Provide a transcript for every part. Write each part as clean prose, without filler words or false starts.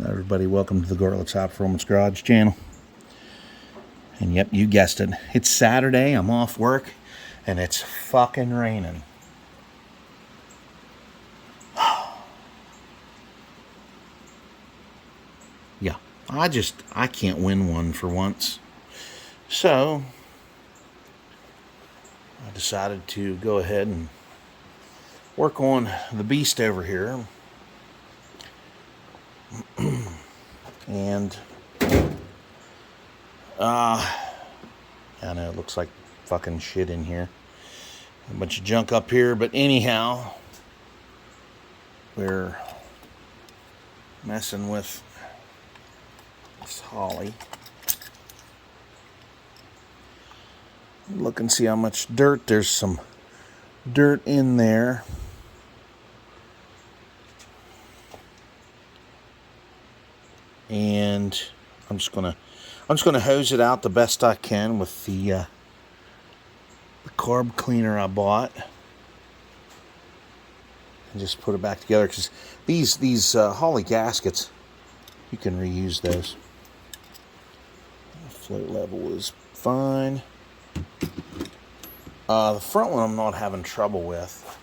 Everybody, welcome to the Gorlitz Hot Performance Garage channel. And yep, you guessed it. It's Saturday, I'm off work, and it's fucking raining. Yeah, I can't win one for once. So, I decided to go ahead and work on the beast over here. And I know it looks like fucking shit in here, a bunch of junk up here, but anyhow, we're messing with this Holley. Look and see how much dirt. There's some dirt in there. And I'm just gonna hose it out the best I can with the carb cleaner I bought, and just put it back together, because these Holley gaskets, you can reuse those. The float level is fine. The front one I'm not having trouble with.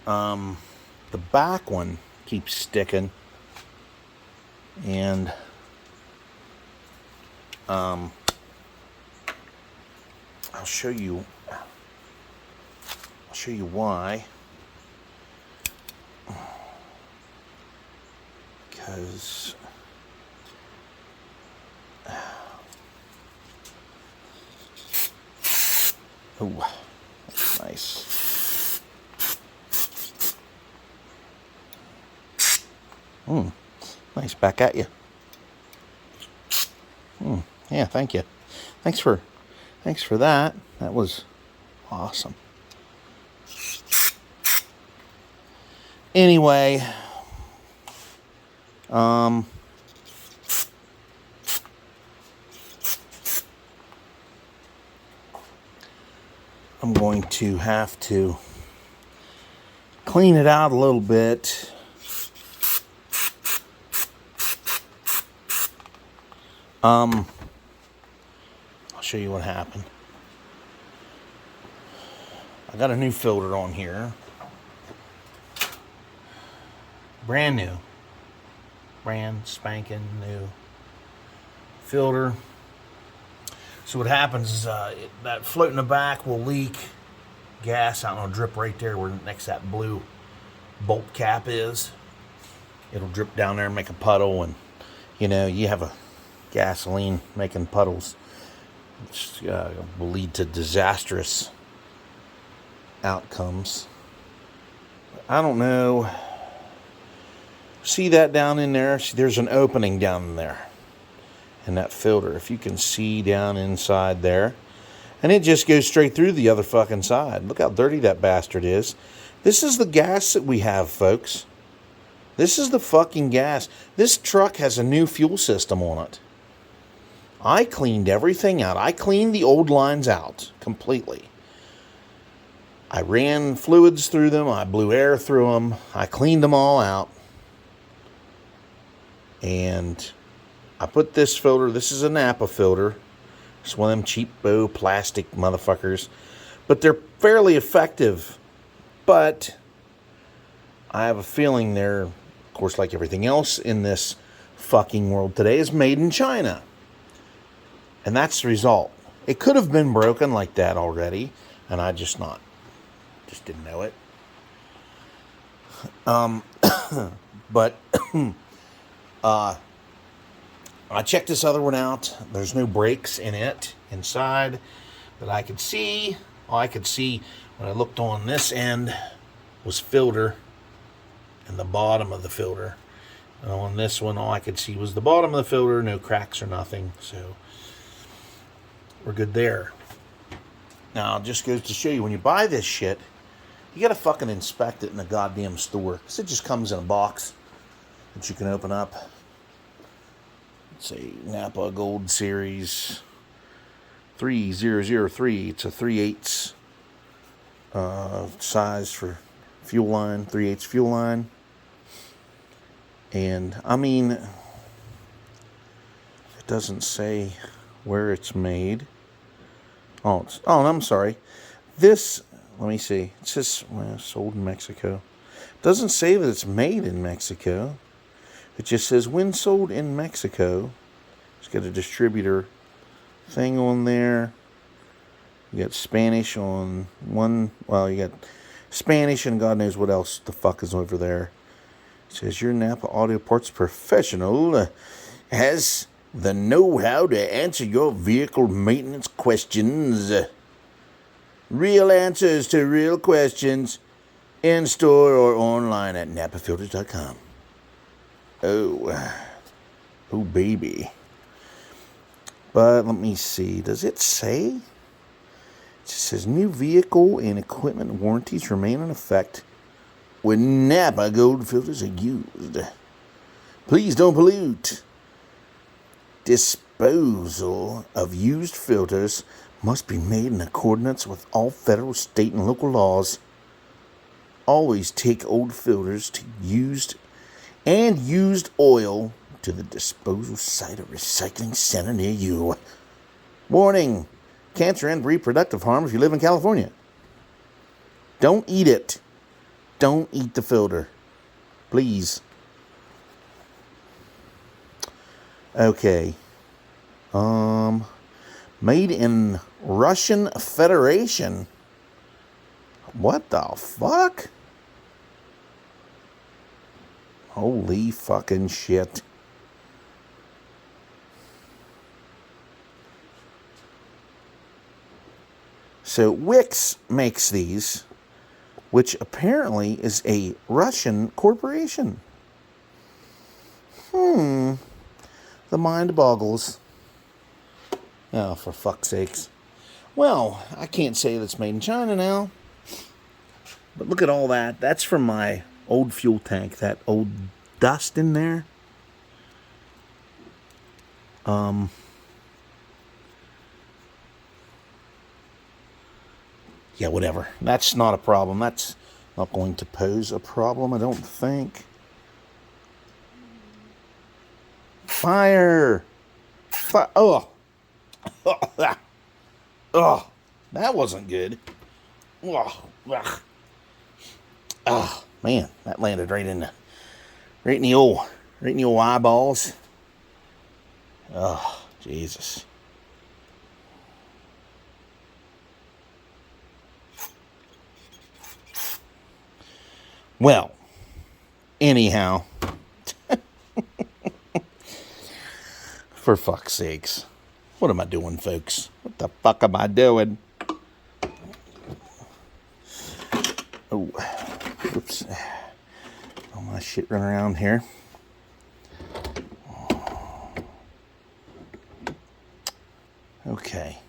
The back one keeps sticking. And I'll show you why. Because oh, that's nice. Nice, back at you. Yeah, thank you. Thanks for that. That was awesome. Anyway, I'm going to have to clean it out a little bit. I'll show you what happened. I got a new filter on here. Brand new. Brand spanking new filter. So what happens is that float in the back will leak gas out, and it'll drip right there where next to that blue bolt cap is. It'll drip down there and make a puddle, and you have a gasoline making puddles, which will lead to disastrous outcomes. I don't know. See that down in there? See, there's an opening down in there in that filter. If you can see down inside there, and it just goes straight through the other fucking side. Look how dirty that bastard is. This is the gas that we have, folks. This is the fucking gas. This truck has a new fuel system on it. I cleaned everything out. I cleaned the old lines out completely. I ran fluids through them. I blew air through them. I cleaned them all out. And I put this filter. This is a Napa filter. It's one of them cheapo plastic motherfuckers. But they're fairly effective. But I have a feeling they're, of course, like everything else in this fucking world today, is made in China. And that's the result. It could have been broken like that already, and I just didn't know it. But I checked this other one out. There's no brakes in it inside that I could see. All I could see when I looked on this end was filter and the bottom of the filter. And on this one, all I could see was the bottom of the filter, no cracks or nothing. So we're good there. Now, it just goes to show you, when you buy this shit, you gotta fucking inspect it in the goddamn store. Because it just comes in a box that you can open up. It's a Napa Gold Series 3003. It's a 3/8 size for fuel line, 3/8 fuel line. And I mean, it doesn't say where it's made. Oh, I'm sorry. This, let me see. It says, well, sold in Mexico. Doesn't say that it's made in Mexico. It just says when sold in Mexico. It's got a distributor thing on there. You got Spanish on one. Well, you got Spanish and God knows what else the fuck is over there. It says your Napa Auto Parts professional has the know-how to answer your vehicle maintenance questions. Real answers to real questions in store or online at napafilters.com. Oh baby. But let me see. Does it say? It just says new vehicle and equipment warranties remain in effect when Napa Gold filters are used. Please don't pollute. Disposal of used filters must be made in accordance with all federal, state, and local laws. Always take old filters to used oil to the disposal site or recycling center near you. Warning: cancer and reproductive harm if you live in California. Don't eat it. Don't eat the filter. Please. Okay. Made in Russian Federation. What the fuck? Holy fucking shit. So Wix makes these, which apparently is a Russian corporation. The mind boggles. Oh, for fuck's sakes. Well, I can't say that it's made in China now. But look at all that. That's from my old fuel tank. That old dust in there. Yeah, whatever. That's not a problem. That's not going to pose a problem, I don't think. Fire! Oh! Oh! That wasn't good. Oh! Oh, man, that landed right in the old eyeballs. Oh, Jesus. Well, anyhow, for fuck's sakes, what am I doing, folks? What the fuck am I doing? Oh, oops. All my shit running around here. Okay.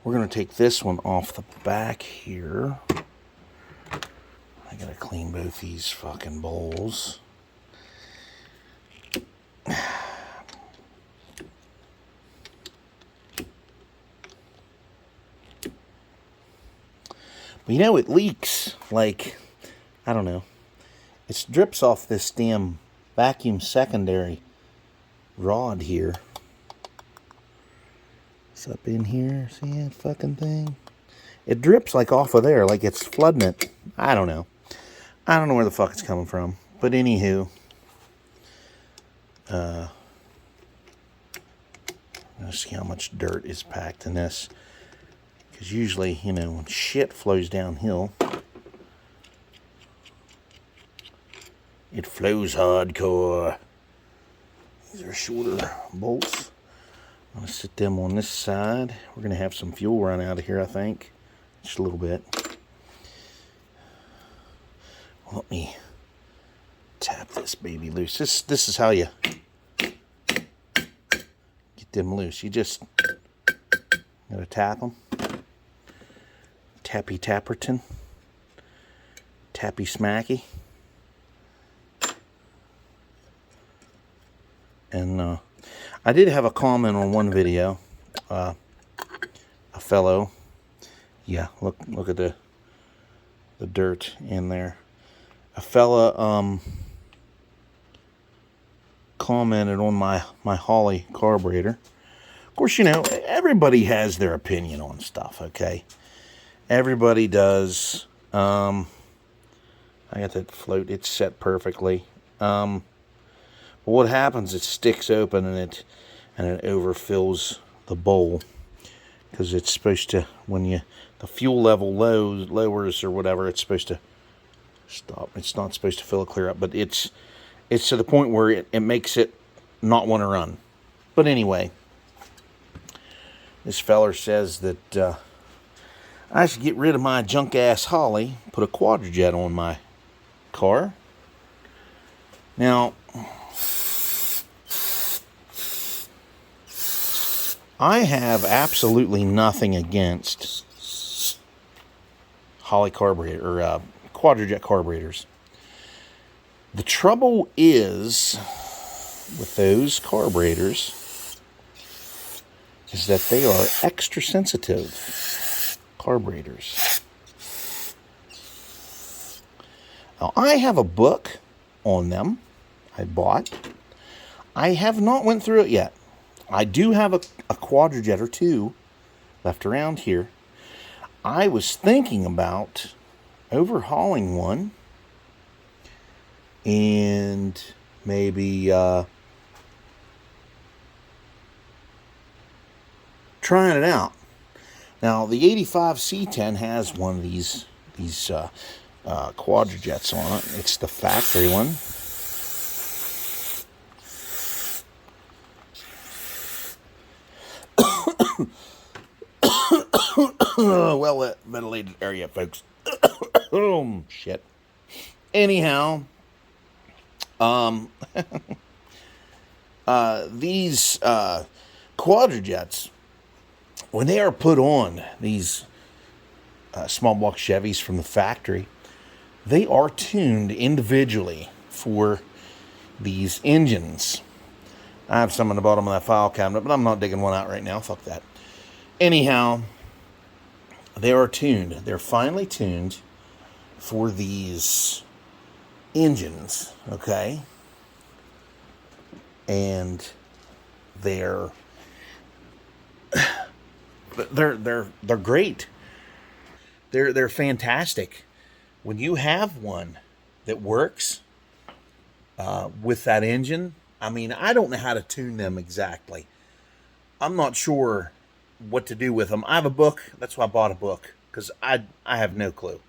We're going to take this one off the back here. I got to clean both these fucking bowls. But you know, it leaks, like, I don't know. It drips off this damn vacuum secondary rod here. It's up in here, see that fucking thing? It drips like off of there, like it's flooding it. I don't know. I don't know where the fuck it's coming from. But anywho, let's see how much dirt is packed in this. Because usually, you know, when shit flows downhill, it flows hardcore. These are shorter bolts. I'm going to sit them on this side. We're going to have some fuel run out of here, I think. Just a little bit. Let me tap this baby loose. This is how you get them loose. You just got to tap them. Tappy Tapperton. Tappy Smacky. And I did have a comment on one video. A fellow, yeah, look at the dirt in there. A fella commented on my Holley carburetor. Of course, you know, everybody has their opinion on stuff, okay? Everybody does. I got that float. It's set perfectly. But what happens, it sticks open and it overfills the bowl. Because it's supposed to, when the fuel level lowers or whatever, it's supposed to stop. It's not supposed to fill it clear up. But it's to the point where it makes it not want to run. But anyway, this feller says that I should get rid of my junk-ass Holley, put a Quadrajet on my car. Now, I have absolutely nothing against Holley carburetor or Quadrajet carburetors. The trouble is with those carburetors is that they are extra sensitive carburetors. Now, I have a book on them I bought. I have not went through it yet. I do have a Quadrajet or two left around here. I was thinking about overhauling one and maybe trying it out. Now, the 85 C10 has one of these Quadrajets on it. It's the factory one. Well ventilated area, folks. Oh, shit. Anyhow, these Quadrajets, when they are put on these small block Chevys from the factory, they are tuned individually for these engines. I have some in the bottom of that file cabinet, but I'm not digging one out right now. Fuck that. Anyhow, they are tuned. They're finely tuned for these engines, okay? And they're great. They're fantastic. When you have one that works with that engine, I mean, I don't know how to tune them exactly. I'm not sure what to do with them. I have a book. That's why I bought a book, because I have no clue.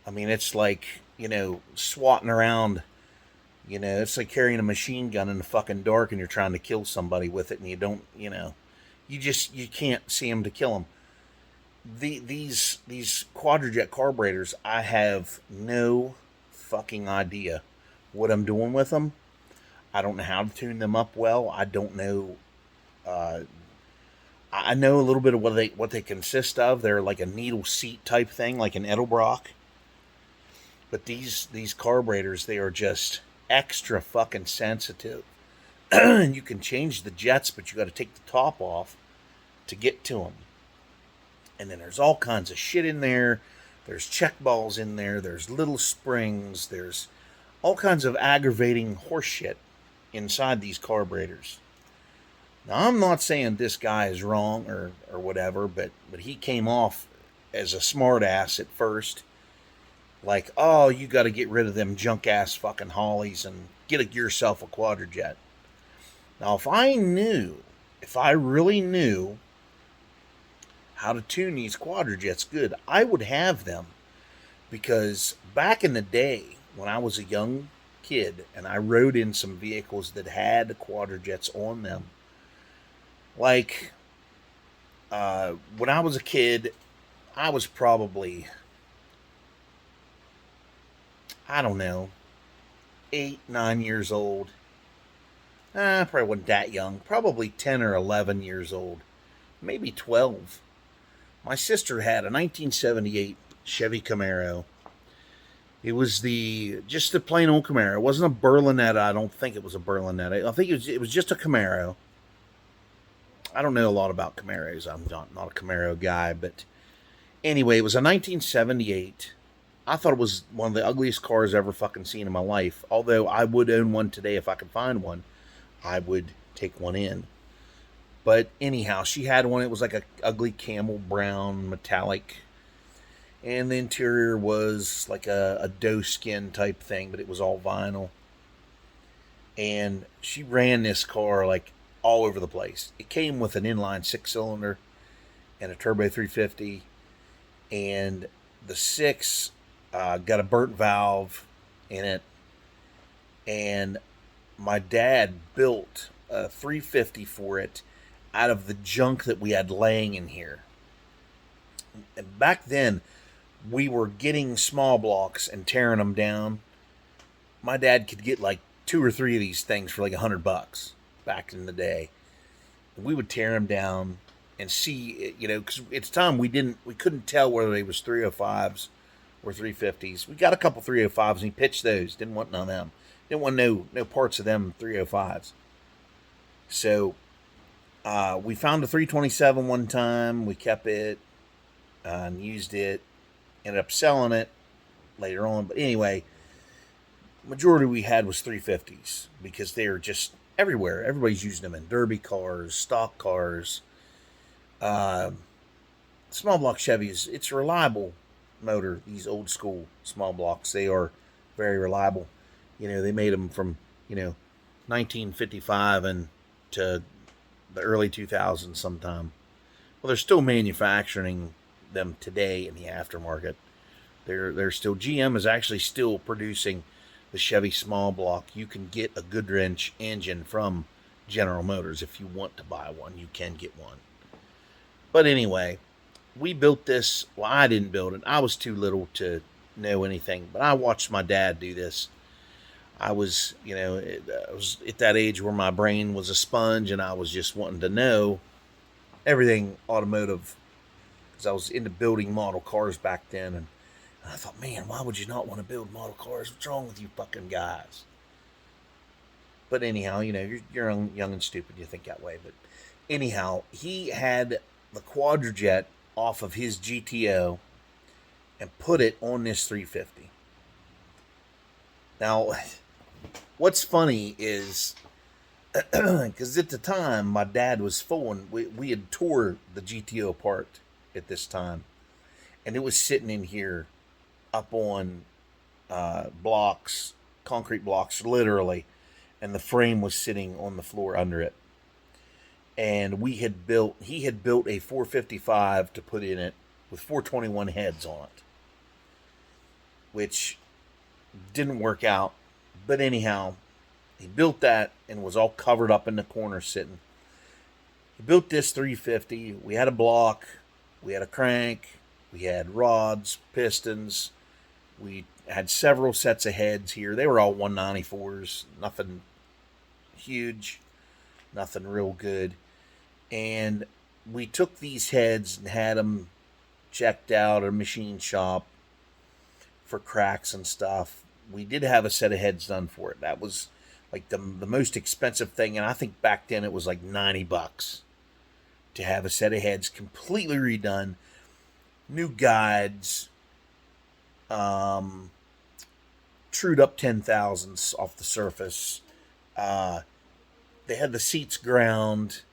I memean, it's like, you know, swatting around. You know, it's like carrying a machine gun in the fucking dark and you're trying to kill somebody with it and you don't, you know, you can't see them to kill them. These Quadrajet carburetors, I have no fucking idea what I'm doing with them. I don't know how to tune them up well. I don't know. I know a little bit of what they consist of. They're like a needle seat type thing, like an Edelbrock. But these carburetors, they are just extra fucking sensitive. And you can change the jets, but you got to take the top off to get to them. And then there's all kinds of shit in there. There's check balls in there. There's little springs. There's all kinds of aggravating horse shit inside these carburetors. Now, I'm not saying this guy is wrong or whatever, but he came off as a smart ass at first. Like, oh, you got to get rid of them junk ass fucking Holleys and get yourself a Quadrajet. Now, if I really knew how to tune these Quadrajets good, I would have them. Because back in the day, when I was a young kid and I rode in some vehicles that had Quadrajets on them, like, when I was a kid, I was probably, I don't know, 8, 9 years old. I probably wasn't that young. Probably 10 or 11 years old. Maybe 12. My sister had a 1978 Chevy Camaro. It was just a plain old Camaro. It wasn't a Berlinetta. I don't think it was a Berlinetta. I think it was just a Camaro. I don't know a lot about Camaros. I'm not a Camaro guy, but anyway, it was a 1978. I thought it was one of the ugliest cars I ever fucking seen in my life. Although I would own one today if I could find one. I would take one in. But anyhow, she had one. It was like a ugly camel brown metallic, and the interior was like a doe skin type thing, but it was all vinyl. And she ran this car like all over the place. It came with an inline 6 cylinder and a turbo 350, and the six got a burnt valve in it. And my dad built a 350 for it out of the junk that we had laying in here. And back then, we were getting small blocks and tearing them down. My dad could get like 2 or 3 of these things for like $100 back in the day. And we would tear them down and see, because at the time we couldn't tell whether they was 305s or 350s. We got a couple 305s and he pitched those. Didn't want none of them. Didn't want no parts of them 305s. So we found a 327 one time. We kept it and used it. Ended up selling it later on. But anyway, majority we had was 350s because they're just everywhere. Everybody's using them in derby cars, stock cars. Small block Chevys, it's a reliable motor. These old school small blocks, they are very reliable. They made them from 1955 and to the early 2000s sometime. Well, they're still manufacturing them today in the aftermarket. They're still, GM is actually still producing the Chevy small block. You can get a Goodwrench engine from General Motors. If you want to buy one, you can get one. But anyway, we built this. Well, I didn't build it. I was too little to know anything, but I watched my dad do this. I was at that age where my brain was a sponge and I was just wanting to know everything automotive because I was into building model cars back then. And I thought, man, why would you not want to build model cars? What's wrong with you fucking guys? But anyhow, you're young and stupid. You think that way. But anyhow, he had the Quadrajet off of his GTO and put it on this 350. Now, what's funny is, because at the time, my dad was full, and we had tore the GTO apart at this time. And it was sitting in here up on blocks, concrete blocks, literally. And the frame was sitting on the floor under it. And he had built a 455 to put in it with 421 heads on it, which didn't work out. But anyhow, he built that and was all covered up in the corner sitting. He built this 350. We had a block, we had a crank, we had rods, pistons. We had several sets of heads here. They were all 194s, nothing huge, nothing real good. And we took these heads and had them checked out at a machine shop for cracks and stuff. We did have a set of heads done for it. That was like the most expensive thing, and I think back then it was like $90 to have a set of heads completely redone, new guides, trued up 10,000s off the surface. They had the seats ground.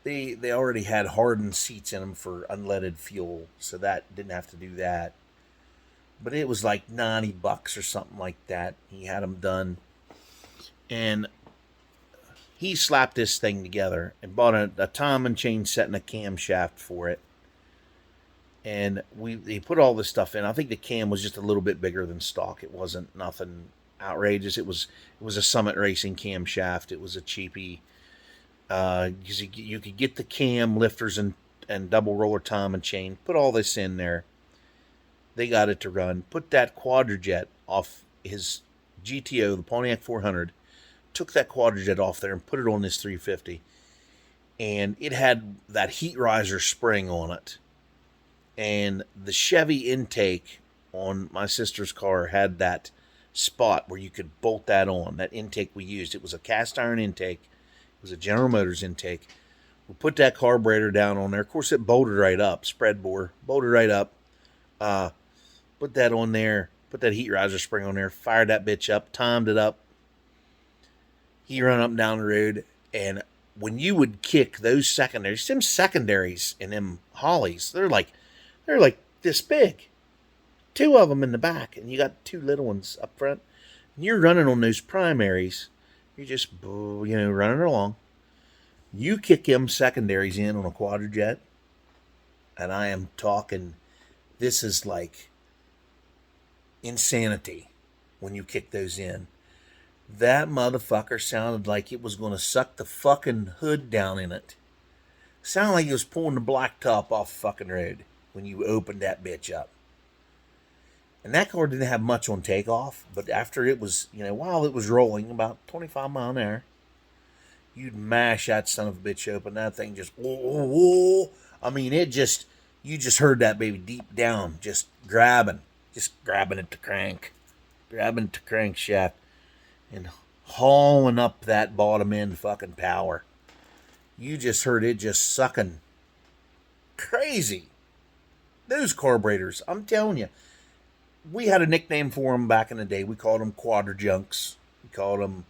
They already had hardened seats in them for unleaded fuel, so that didn't have to do that. But it was like $90 or something like that. He had them done. And he slapped this thing together and bought a Tom and chain set and a camshaft for it. And he put all this stuff in. I think the cam was just a little bit bigger than stock. It wasn't nothing outrageous. It was a Summit Racing camshaft. It was a cheapie. You could get the cam lifters and double roller Tom and chain. Put all this in there. They got it to run. Put that Quadrajet off his GTO, the Pontiac 400. Took that Quadrajet off there and put it on this 350. And it had that heat riser spring on it. And the Chevy intake on my sister's car had that spot where you could bolt that on. That intake we used. It was a cast iron intake. It was a General Motors intake. We put that carburetor down on there. Of course, it bolted right up. Spread bore. Bolted right up. Put that on there. Put that heat riser spring on there. Fired that bitch up. Timed it up. He run up and down the road. And when you would kick those secondaries, them secondaries in them Hollies, they're like this big. Two of them in the back, and you got two little ones up front. And you're running on those primaries. You're just, running along. You kick them secondaries in on a quadrijet, and I am talking, this is like insanity when you kick those in. That motherfucker sounded like it was going to suck the fucking hood down in it. Sounded like it was pulling the blacktop off the fucking road when you opened that bitch up. And that car didn't have much on takeoff, but after it was, while it was rolling about 25 mile an hour, you'd mash that son of a bitch open. That thing just, whoa. I mean, you just heard that baby deep down, just grabbing at the crankshaft, and hauling up that bottom end fucking power. You just heard it just sucking. Crazy. Those carburetors, I'm telling you. We had a nickname for them back in the day. We called them quadrijunks. We called them,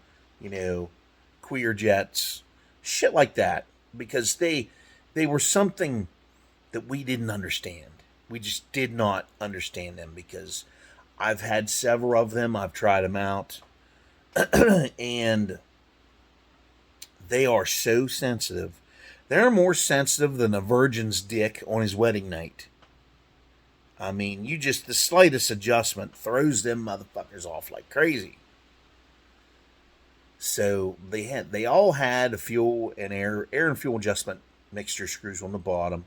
queer jets. Shit like that. Because they were something that we didn't understand. We just did not understand them, because I've had several of them. I've tried them out. And they are so sensitive. They're more sensitive than a virgin's dick on his wedding night. I mean, the slightest adjustment throws them motherfuckers off like crazy. So they all had a fuel and air and fuel adjustment mixture screws on the bottom.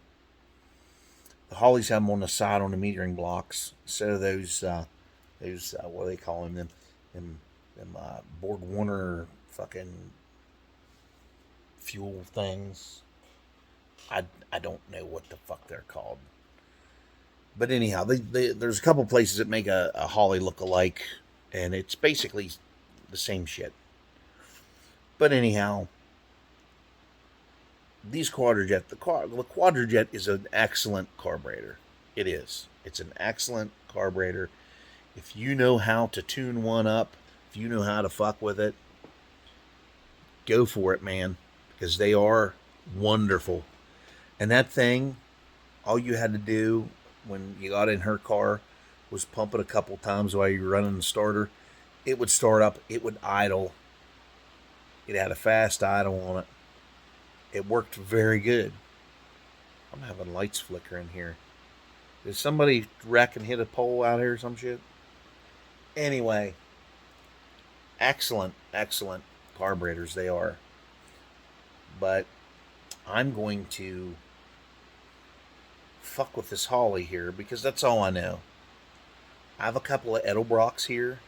The Hollies have them on the side on the metering blocks. So those what do they call them? Them Borg Warner fucking fuel things. I don't know what the fuck they're called. But anyhow, there's a couple places that make a Holley look alike, and it's basically the same shit. But anyhow, these quadrijet, the quadrijet is an excellent carburetor. It is. It's an excellent carburetor. If you know how to tune one up, if you know how to fuck with it, go for it, man, because they are wonderful. And that thing, all you had to do when you got in her car was pump it a couple times while you were running the starter. It would start up. It would idle. It had a fast idle on it. It worked very good. I'm having lights flickering here. Did somebody wreck and hit a pole out here or some shit? Anyway, excellent carburetors they are. But I'm going to fuck with this Holley here, because that's all I know. I have a couple of Edelbrocks here.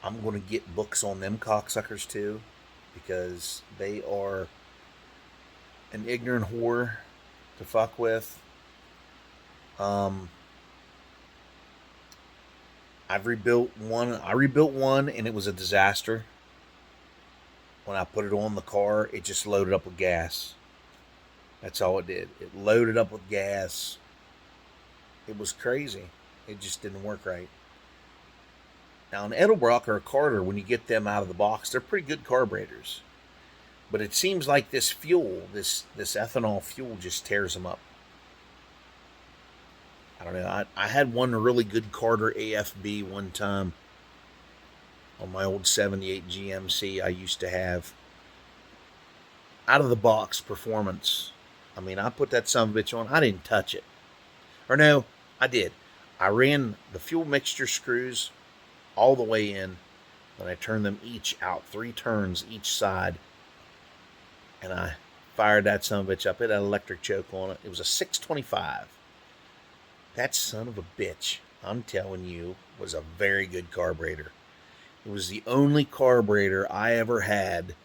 I'm going to get books on them cocksuckers too, because they are an ignorant whore to fuck with. I've rebuilt one. I rebuilt one, and it was a disaster. When I put it on the car, it just loaded up with gas. That's all it did. It loaded up with gas. It was crazy. It just didn't work right. Now, an Edelbrock or a Carter, when you get them out of the box, they're pretty good carburetors. But it seems like this fuel, this ethanol fuel, just tears them up. I don't know. I had one really good Carter AFB one time on my old 78 GMC I used to have. Out of the box performance. I mean, I put that son of a bitch on. I didn't touch it. Or no, I did. I ran the fuel mixture screws all the way in. Then I turned them each out, 3 turns each side. And I fired that son of a bitch up. It had an electric choke on it. It was a 625. That son of a bitch, I'm telling you, was a very good carburetor. It was the only carburetor I ever had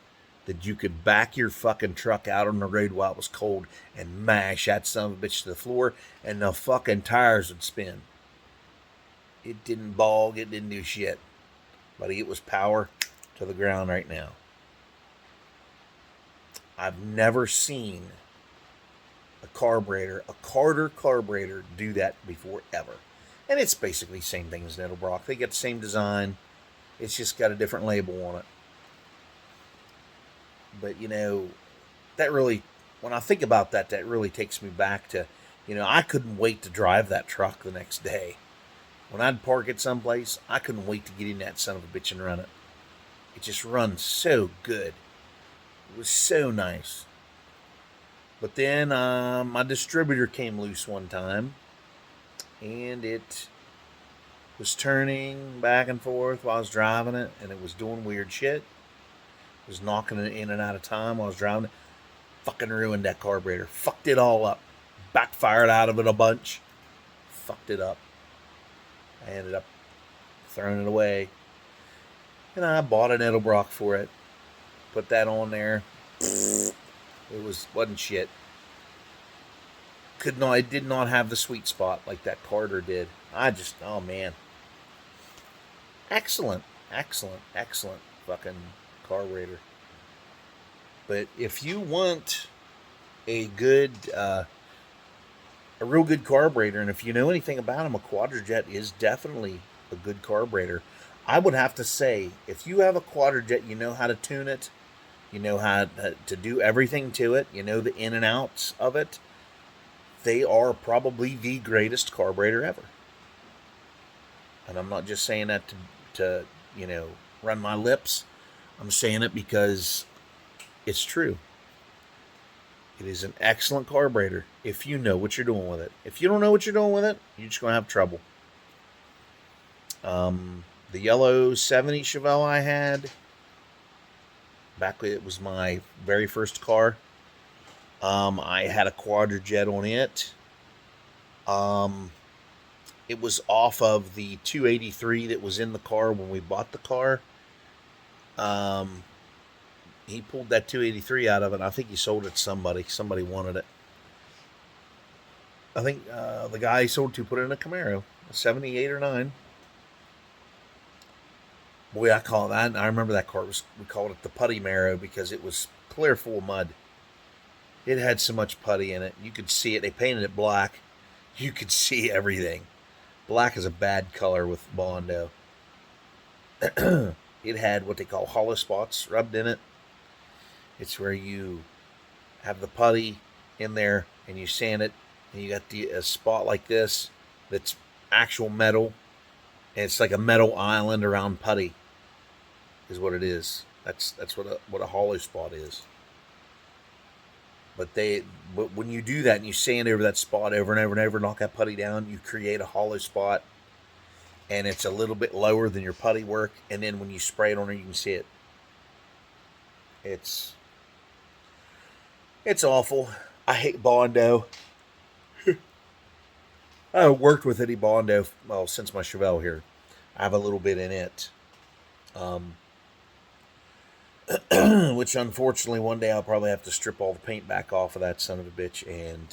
that you could back your fucking truck out on the road while it was cold and mash that son of a bitch to the floor, and the fucking tires would spin. It didn't bog, it didn't do shit. But it was power to the ground right now. I've never seen a carburetor, a Carter carburetor, do that before ever. And it's basically the same thing as an Edelbrock. They get the same design. It's just got a different label on it. But, that really, when I think about that, that really takes me back to, I couldn't wait to drive that truck the next day. When I'd park it someplace, I couldn't wait to get in that son of a bitch and run it. It just runs so good. It was so nice. But then my distributor came loose one time, and it was turning back and forth while I was driving it, and it was doing weird shit. It was knocking it in and out of time while I was driving it. Fucking ruined that carburetor. Fucked it all up. Backfired out of it a bunch. Fucked it up. I ended up throwing it away. And I bought an Edelbrock for it. Put that on there. It wasn't shit. It did not have the sweet spot like that Carter did. Oh man. Excellent fucking carburetor. But if you want a real good carburetor, and if you know anything about them, a Quadrajet is definitely a good carburetor. I would have to say, if you have a Quadrajet, you know how to tune it, you know how to do everything to it, you know the in and outs of it, they are probably the greatest carburetor ever. And I'm not just saying that to run my lips. I'm saying it because it's true. It is an excellent carburetor if you know what you're doing with it. If you don't know what you're doing with it, you're just going to have trouble. The yellow c20 Chevelle I had, back when it was my very first car, I had a Quadrajet on it. It was off of the 283 that was in the car when we bought the car. He pulled that 283 out of it. I think he sold it to somebody. Somebody wanted it. I think the guy he sold to put it in a Camaro, a 78 or 9. Boy, I remember that car. We called it the Putty Marrow because it was clear full of mud. It had so much putty in it. You could see it. They painted it black. You could see everything. Black is a bad color with Bondo. It had what they call hollow spots rubbed in it. It's where you have the putty in there and you sand it, and you got a spot like this that's actual metal, and it's like a metal island around putty is what it is. That's what a hollow spot is. But when you do that and you sand over that spot over and over and over, knock that putty down, you create a hollow spot, and it's a little bit lower than your putty work. And then when you spray it on it, you can see it. It's awful. I hate Bondo. I haven't worked with any Bondo, since my Chevelle here. I have a little bit in it. Which unfortunately one day I'll probably have to strip all the paint back off of that son of a bitch and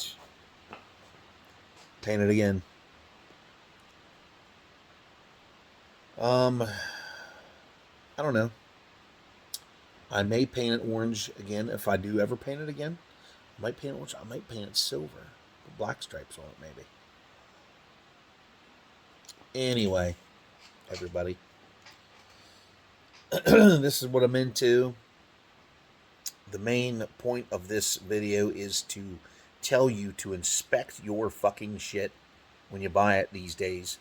paint it again. I don't know. I may paint it orange again if I do ever paint it again. I might paint it orange. I might paint it silver. Put black stripes on it maybe. Anyway, everybody. This is what I'm into. The main point of this video is to tell you to inspect your fucking shit when you buy it these days.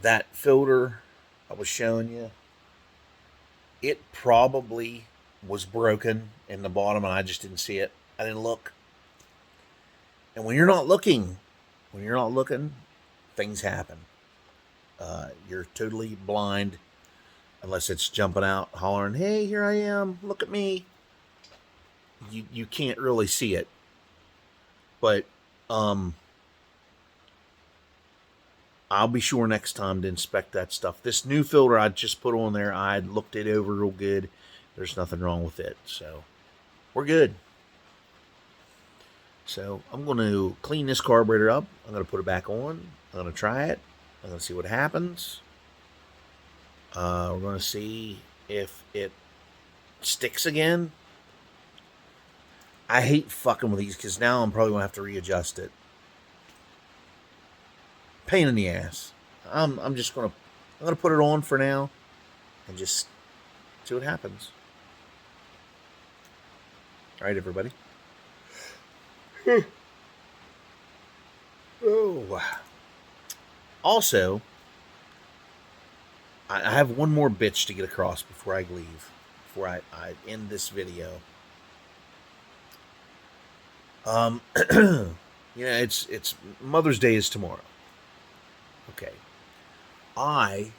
That filter I was showing you, it probably was broken in the bottom and I just didn't see it. I didn't look. And when you're not looking, things happen. You're totally blind unless it's jumping out, hollering, "Hey, here I am, look at me." You can't really see it. But I'll be sure next time to inspect that stuff. This new filter I just put on there, I looked it over real good. There's nothing wrong with it. So we're good. So I'm going to clean this carburetor up. I'm going to put it back on. I'm going to try it. I'm going to see what happens. We're going to see if it sticks again. I hate fucking with these because now I'm probably going to have to readjust it. Pain in the ass. I'm going to put it on for now and just see what happens. All right, everybody. Oh. Also, I have one more bitch to get across before I leave, before I end this video. It's Mother's Day is tomorrow. Okay. I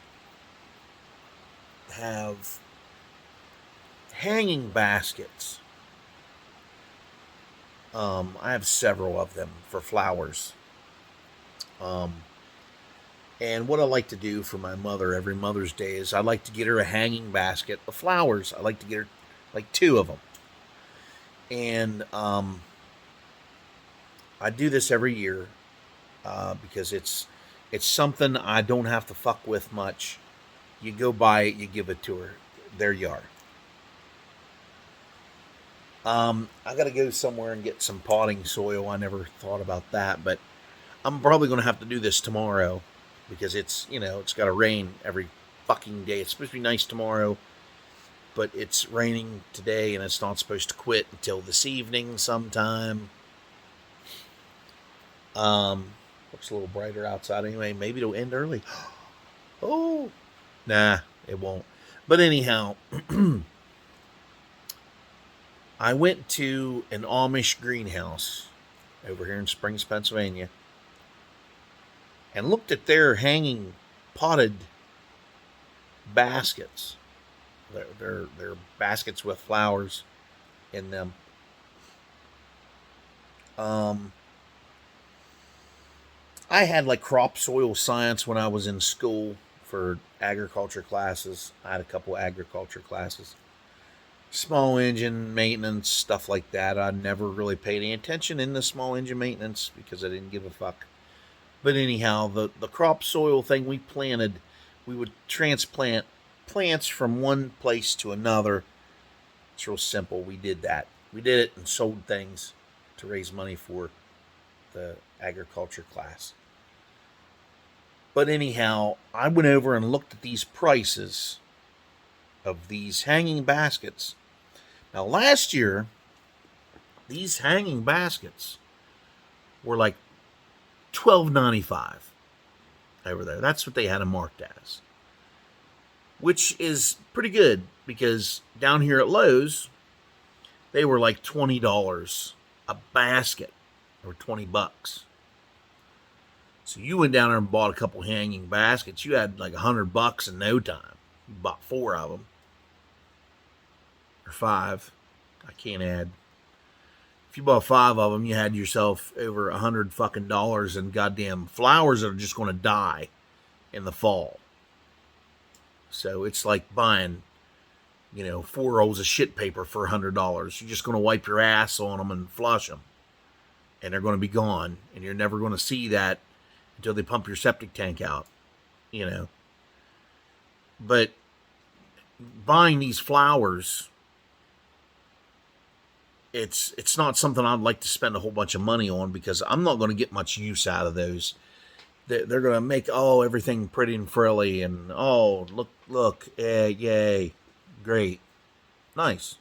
have hanging baskets. I have several of them for flowers. And what I like to do for my mother every Mother's Day is I like to get her a hanging basket of flowers. I like to get her like 2 of them. And I do this every year because it's something I don't have to fuck with much. You go buy it, you give it to her. There you are. I got to go somewhere and get some potting soil. I never thought about that, but I'm probably going to have to do this tomorrow because it's got to rain every fucking day. It's supposed to be nice tomorrow, but it's raining today and it's not supposed to quit until this evening sometime. Looks a little brighter outside anyway. Maybe it'll end early. Oh, nah, it won't. But anyhow, I went to an Amish greenhouse over here in Springs, Pennsylvania, and looked at their hanging potted baskets. They're baskets with flowers in them. I had like crop soil science when I was in school for agriculture classes. I had a couple agriculture classes. Small engine maintenance, stuff like that. I never really paid any attention in the small engine maintenance because I didn't give a fuck. But anyhow, the crop soil thing we planted, we would transplant plants from one place to another. It's real simple. We did that. We did it and sold things to raise money for the agriculture class. But anyhow, I went over and looked at these prices of these hanging baskets. Now, last year, these hanging baskets were like $12.95 over there. That's what they had them marked as, which is pretty good because down here at Lowe's, they were like $20 a basket, or $20. So you went down there and bought a couple hanging baskets. You had like $100 in no time. You bought 4 of them. Or 5. I can't add. If you bought 5 of them, you had yourself over $100 fucking dollars in goddamn flowers that are just going to die in the fall. So it's like buying, 4 rolls of shit paper for $100. You're just going to wipe your ass on them and flush them. And they're going to be gone. And you're never going to see that until they pump your septic tank out, But buying these flowers, it's not something I'd like to spend a whole bunch of money on because I'm not going to get much use out of those. They're going to make everything pretty and frilly and look, yay, great, nice.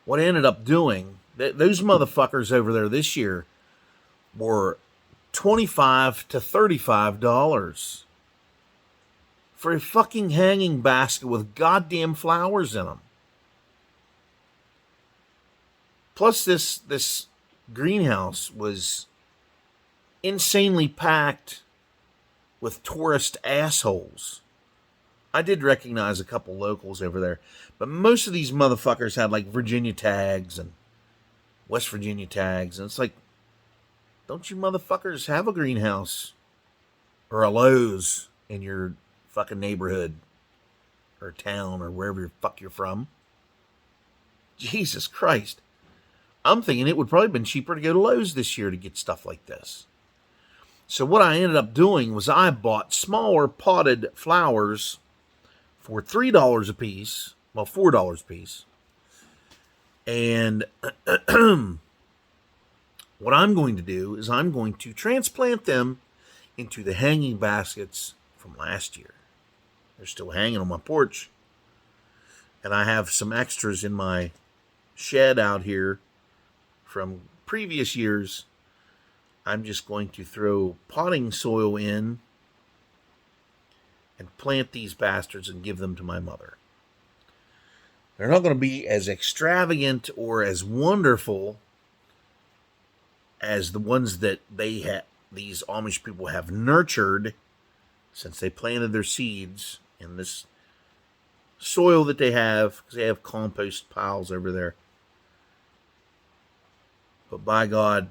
What I ended up doing, those motherfuckers over there this year were $25 to $35 for a fucking hanging basket with goddamn flowers in them. Plus, this greenhouse was insanely packed with tourist assholes. I did recognize a couple locals over there, but most of these motherfuckers had like Virginia tags and West Virginia tags, and it's like, don't you motherfuckers have a greenhouse or a Lowe's in your fucking neighborhood or town or wherever the fuck you're from? Jesus Christ. I'm thinking it would probably have been cheaper to go to Lowe's this year to get stuff like this. So what I ended up doing was I bought smaller potted flowers for $3 a piece. Well, $4 a piece. And what I'm going to do is I'm going to transplant them into the hanging baskets from last year. They're still hanging on my porch. And I have some extras in my shed out here from previous years. I'm just going to throw potting soil in and plant these bastards and give them to my mother. They're not going to be as extravagant or as wonderful as the ones that these Amish people have nurtured since they planted their seeds in this soil that they have, because they have compost piles over there. But by God,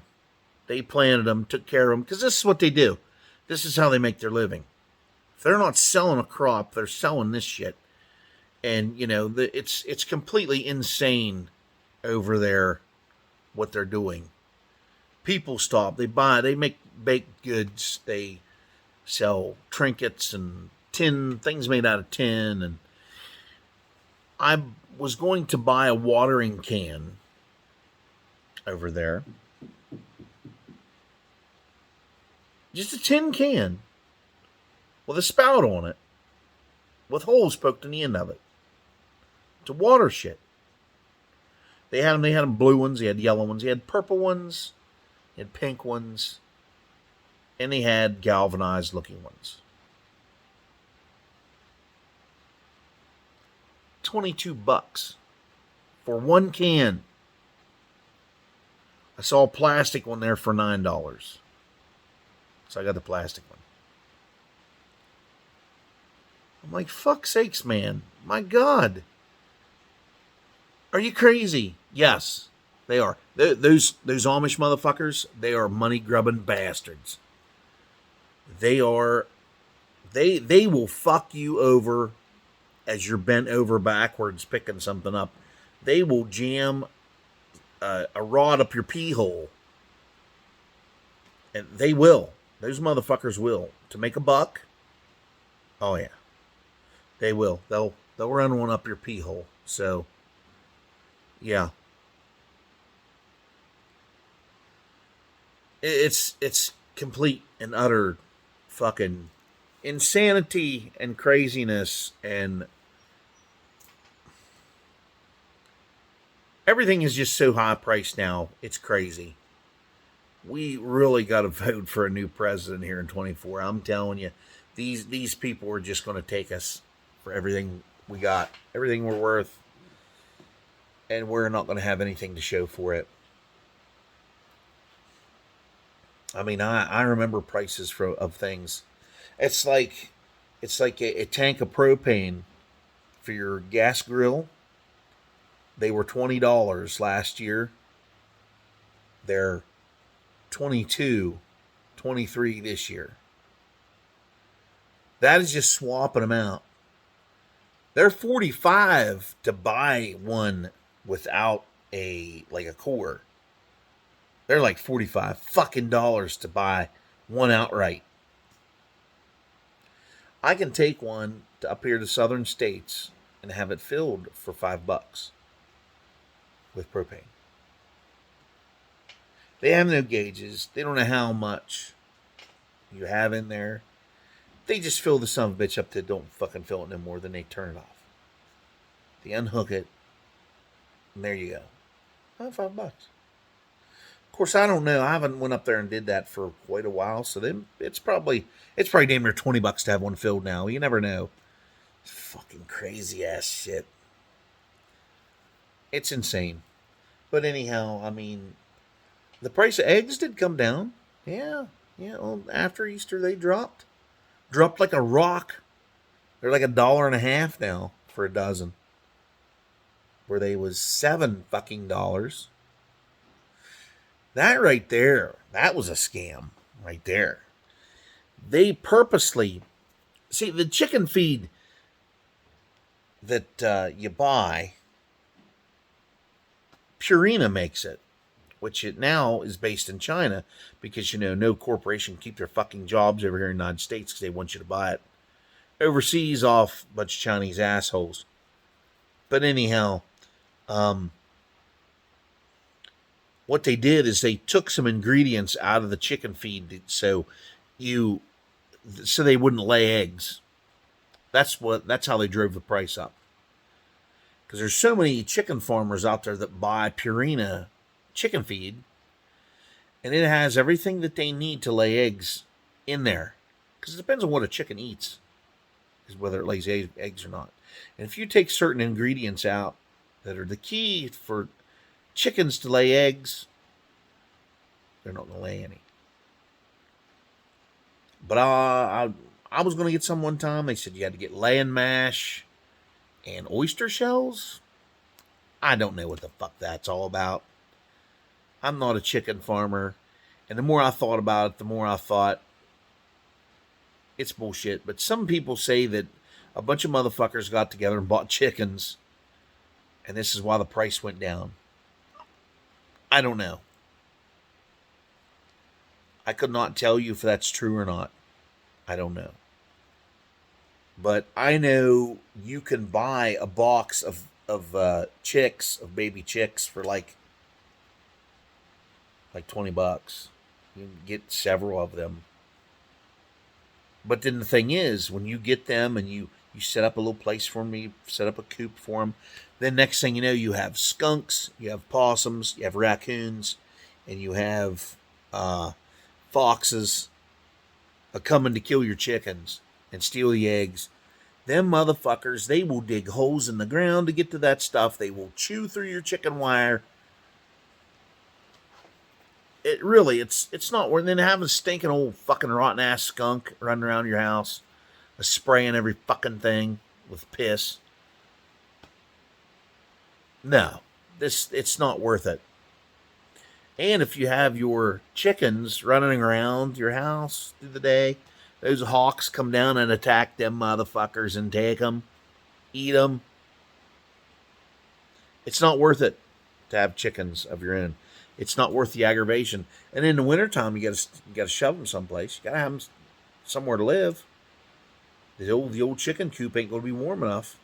they planted them, took care of them, because this is what they do. This is how they make their living. If they're not selling a crop, they're selling this shit. And, you know, it's completely insane over there what they're doing. People stop. They buy. They make baked goods. They sell trinkets and things made out of tin. And I was going to buy a watering can over there. Just a tin can with a spout on it with holes poked in the end of it to water shit. They had them blue ones, they had yellow ones, they had purple ones, they had pink ones, and they had galvanized looking ones. $22 for one can. I saw a plastic one there for $9. So I got the plastic one. I'm like, fuck sakes, man. My God. Are you crazy? Yes, they are. Those Amish motherfuckers, they are money-grubbing bastards. They are, they will fuck you over as you're bent over backwards picking something up. They will jam a rod up your pee hole. And they will. Those motherfuckers will. To make a buck, oh yeah. They will. They'll run one up your pee hole. So, yeah. It's complete and utter fucking insanity and craziness, and everything is just so high priced now. It's crazy. We really got to vote for a new president here in 24. I'm telling you, these people are just going to take us for everything we got, everything we're worth, and we're not going to have anything to show for it. I mean, I remember prices of things. It's like a tank of propane for your gas grill. They were $20 last year. They're $22, $23 this year. That is just swapping them out. They're $45 to buy one without a core. They're like $45 fucking dollars to buy one outright. I can take one up here to southern states and have it filled for $5 with propane. They have no gauges. They don't know how much you have in there. They just fill the son of a bitch up to don't fucking fill it no more. Then they turn it off. They unhook it, and there you go. Oh, $5. Of course, I don't know. I haven't went up there and did that for quite a while, so then it's probably damn near $20 to have one filled now. You never know. Fucking crazy ass shit. It's insane. But anyhow, I mean, the price of eggs did come down. Yeah. Well, after Easter, they dropped like a rock. They're like $1.50 now for a dozen, where they was $7 fucking dollars. That right there, that was a scam right there. They purposely, see, the chicken feed that you buy, Purina makes it, which it now is based in China because, no corporation can keep their fucking jobs over here in the United States because they want you to buy it overseas off a bunch of Chinese assholes. But anyhow, what they did is they took some ingredients out of the chicken feed so they wouldn't lay eggs. That's how they drove the price up. Because there's so many chicken farmers out there that buy Purina chicken feed, and it has everything that they need to lay eggs in there. Because it depends on what a chicken eats, is whether it lays eggs or not. And if you take certain ingredients out that are the key for chickens to lay eggs, they're not going to lay any. But I was going to get some one time. They said you had to get laying mash and oyster shells. I don't know what the fuck that's all about. I'm not a chicken farmer. And the more I thought about it, the more I thought it's bullshit. But some people say that a bunch of motherfuckers got together and bought chickens, and this is why the price went down. I don't know. I could not tell you if that's true or not. I don't know. But I know you can buy a box of chicks, of baby chicks, for like $20. You can get several of them. But then the thing is, when you get them and you set up a little place for them, you set up a coop for them, then next thing you know, you have skunks, you have possums, you have raccoons, and you have foxes coming to kill your chickens and steal the eggs. Them motherfuckers, they will dig holes in the ground to get to that stuff. They will chew through your chicken wire. It's not worth it. Then having a stinking old fucking rotten ass skunk running around your house, spraying every fucking thing with piss. No, it's not worth it. And if you have your chickens running around your house through the day, those hawks come down and attack them motherfuckers and take them, eat them. It's not worth it to have chickens of your own. It's not worth the aggravation. And in the wintertime, you got to shove them someplace. You got to have them somewhere to live. The old chicken coop ain't going to be warm enough.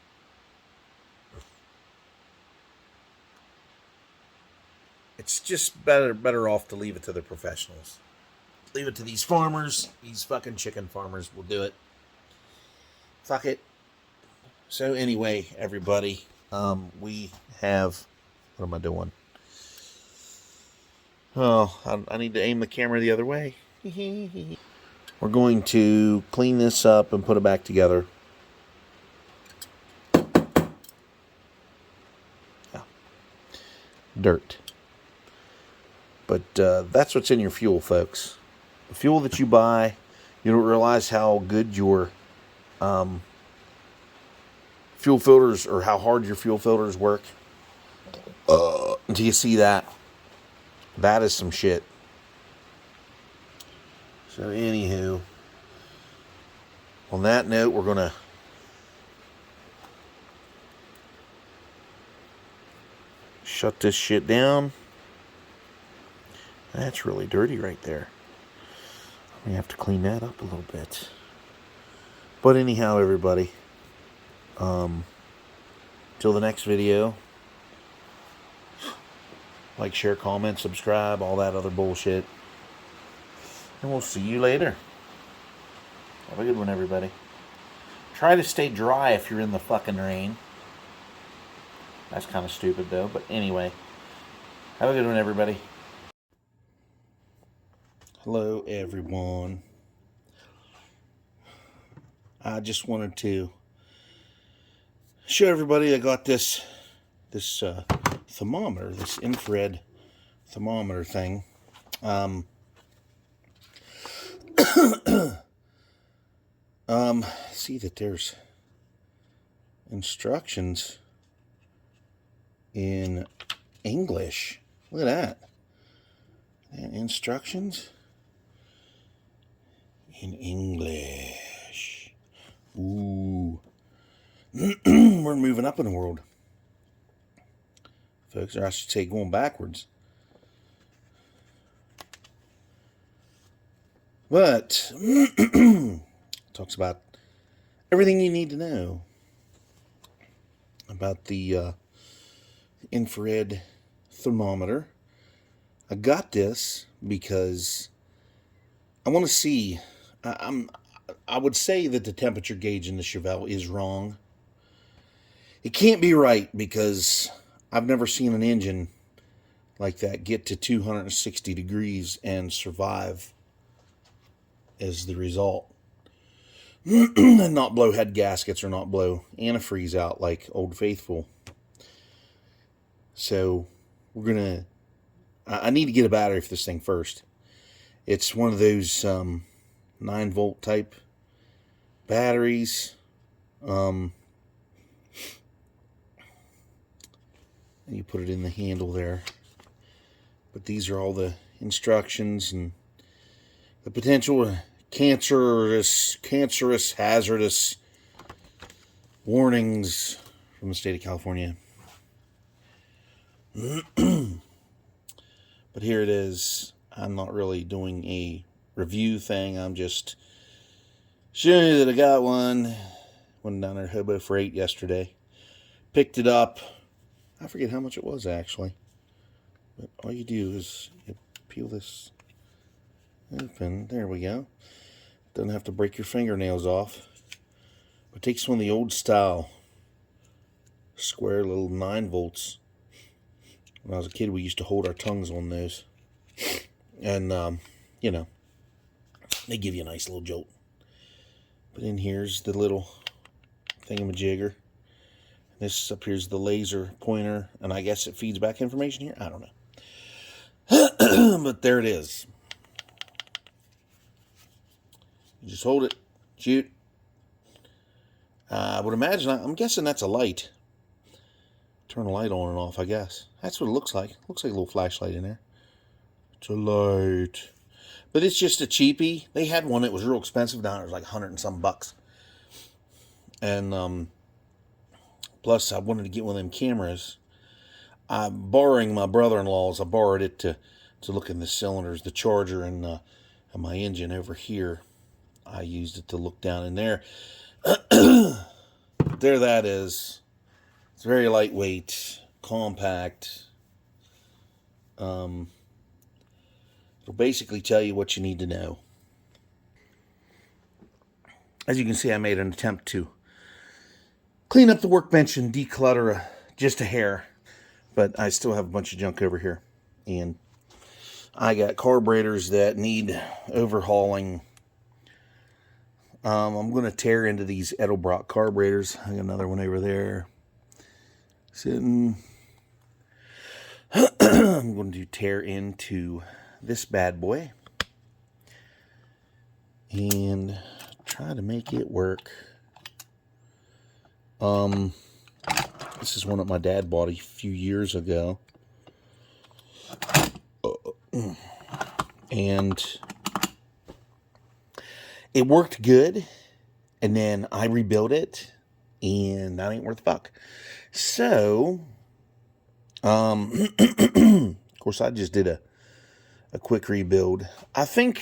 It's just better off to leave it to the professionals. Leave it to these farmers. These fucking chicken farmers will do it. Fuck it. So anyway, everybody, we have... What am I doing? Oh, I need to aim the camera the other way. We're going to clean this up and put it back together. Yeah. Dirt. But that's what's in your fuel, folks. The fuel that you buy, you don't realize how good your fuel filters, or how hard your fuel filters work. Do you see that? That is some shit. So anywho, on that note, we're going to shut this shit down. That's really dirty right there. We have to clean that up a little bit. But anyhow, everybody, till the next video, like, share, comment, subscribe, all that other bullshit. And we'll see you later. Have a good one, everybody. Try to stay dry if you're in the fucking rain. That's kind of stupid, though. But anyway, have a good one, everybody. Hello, everyone. I just wanted to show everybody I got this thermometer, this infrared thermometer thing. See that there's instructions in English. Look at that. And instructions in English. Ooh. We're moving up in the world, folks, or I should say going backwards. But talks about everything you need to know about the infrared thermometer. I got this because I want to see. I would say that the temperature gauge in the Chevelle is wrong. It can't be right because I've never seen an engine like that get to 260 degrees and survive as the result. And not blow head gaskets or not blow antifreeze out like Old Faithful. So I need to get a battery for this thing first. It's one of those 9-volt type batteries. And you put it in the handle there. But these are all the instructions and the potential cancerous, hazardous warnings from the state of California. But here it is. I'm not really doing a review thing. I'm just showing you that I got one. Went down there Hobo Freight yesterday. Picked it up. I forget how much it was actually. But all you do is you peel this open. There we go. Doesn't have to break your fingernails off. It takes one of the old style square little 9 volts. When I was a kid, we used to hold our tongues on those. And, you know, they give you a nice little jolt. But in here's the little thingamajigger. This up here's the laser pointer. And I guess it feeds back information here. I don't know. But there it is. You just hold it, shoot. I would imagine, I'm guessing that's a light. Turn the light on and off, I guess. That's what it looks like. Looks like a little flashlight in there. It's a light. But it's just a cheapie. They had one that was real expensive down there. It was like 100 and some bucks. And plus, I wanted to get one of them cameras. I'm borrowing my brother-in-law's. I borrowed it to look in the cylinders, the charger, and my engine over here. I used it to look down in there. There that is. It's very lightweight, compact. It'll basically tell you what you need to know. As you can see, I made an attempt to clean up the workbench and declutter just a hair. But I still have a bunch of junk over here. And I got carburetors that need overhauling. I'm going to tear into these Edelbrock carburetors. I got another one over there sitting. I'm going to tear into this bad boy and try to make it work. This is one that my dad bought a few years ago. And it worked good, and then I rebuilt it, and that ain't worth a fuck. So, of course, I just did a quick rebuild. I think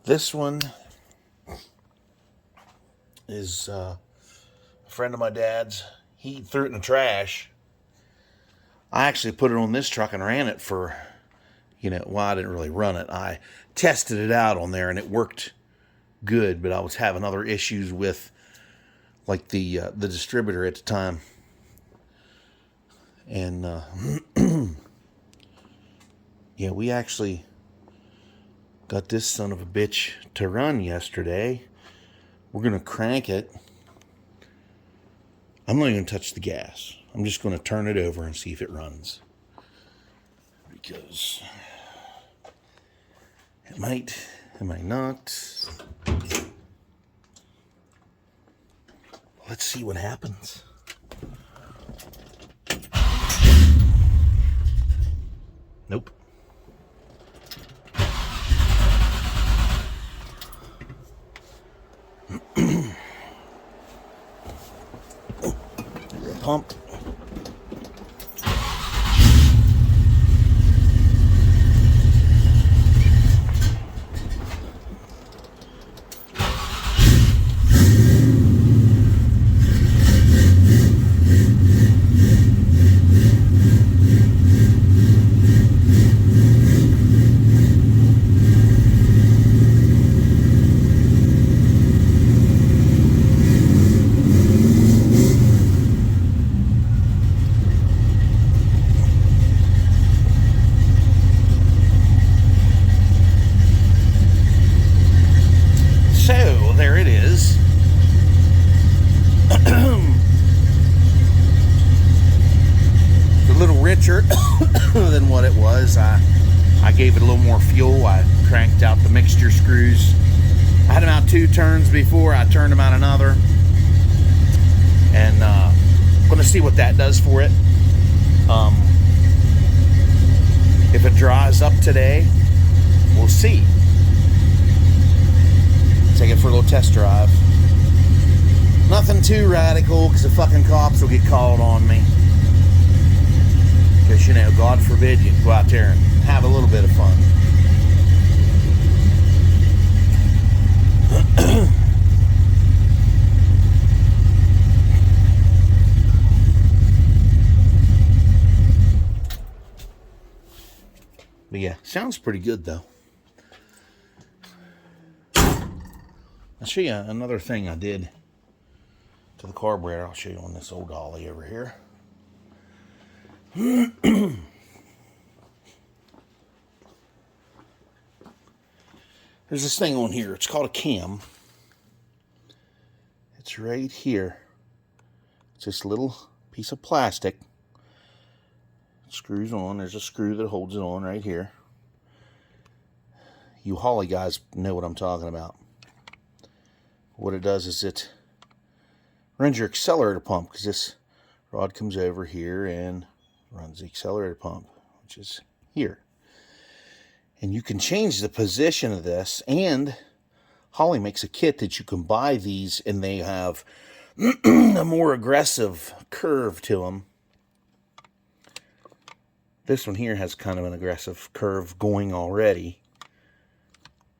this one is a friend of my dad's. He threw it in the trash. I actually put it on this truck and ran it for, well, I didn't really run it. I tested it out on there, and it worked good, but I was having other issues with like the distributor at the time. And yeah, we actually got this son of a bitch to run yesterday. We're gonna crank it. I'm not even gonna touch the gas. I'm just gonna turn it over and see if it runs, because it might not. Let's see what happens. Nope. Pump. temperature than what it was. I gave it a little more fuel. I cranked out the mixture screws. I had them out 2 turns before. I turned them out another. And I'm going to see what that does for it. If it dries up today, we'll see. Take it for a little test drive. Nothing too radical, because the fucking cops will get called on me. Because, you know, God forbid you go out there and have a little bit of fun. But yeah, sounds pretty good though. I'll show you another thing I did to the carburetor. I'll show you on this old Holley over here. There's this thing on here. It's called a cam. It's right here. It's this little piece of plastic. It screws on. There's a screw that holds it on right here. You Holley guys know what I'm talking about. What it does is it runs your accelerator pump, because this rod comes over here and runs the accelerator pump, which is here. And you can change the position of this, and Holley makes a kit that you can buy these, and they have a more aggressive curve to them. This one here has kind of an aggressive curve going already.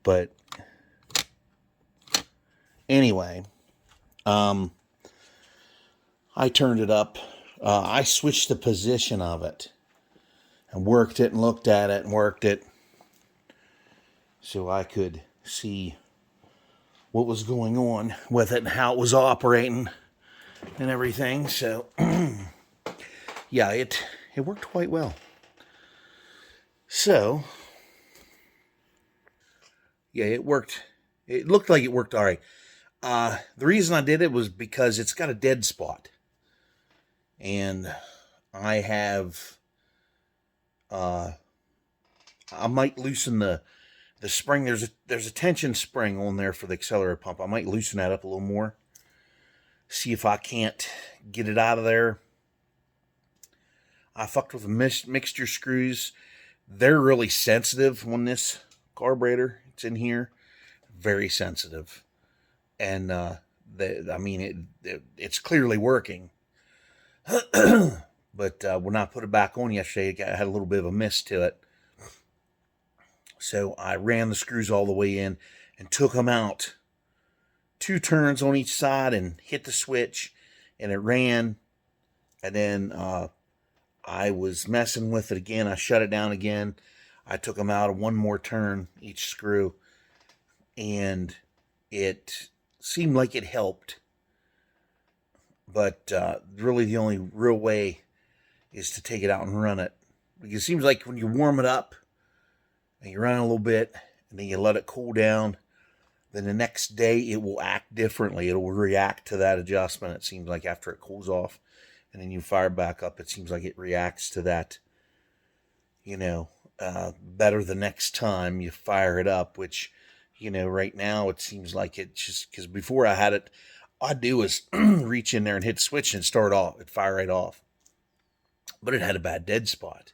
But anyway, I turned it up. I switched the position of it and worked it and looked at it and worked it so I could see what was going on with it and how it was operating and everything. So yeah, it worked quite well. So yeah, it worked. It looked like it worked all right. The reason I did it was because it's got a dead spot. And I have, I might loosen the spring. There's a tension spring on there for the accelerator pump. I might loosen that up a little more. See if I can't get it out of there. I fucked with the mixture screws. They're really sensitive on this carburetor. It's in here. Very sensitive. And, it's clearly working. But when I put it back on yesterday, it had a little bit of a mist to it. So I ran the screws all the way in and took them out 2 turns on each side and hit the switch, and it ran. And then I was messing with it again. I shut it down again. I took them out 1 more turn each screw, and it seemed like it helped. But really the only real way is to take it out and run it. Because it seems like when you warm it up and you run it a little bit and then you let it cool down, then the next day it will act differently. It will react to that adjustment, it seems like, after it cools off. And then you fire back up, it seems like it reacts to that, better the next time you fire it up, which, right now it seems like it just, because before I had it, all I'd do is reach in there and hit the switch and start off. It'd fire right off. But it had a bad dead spot.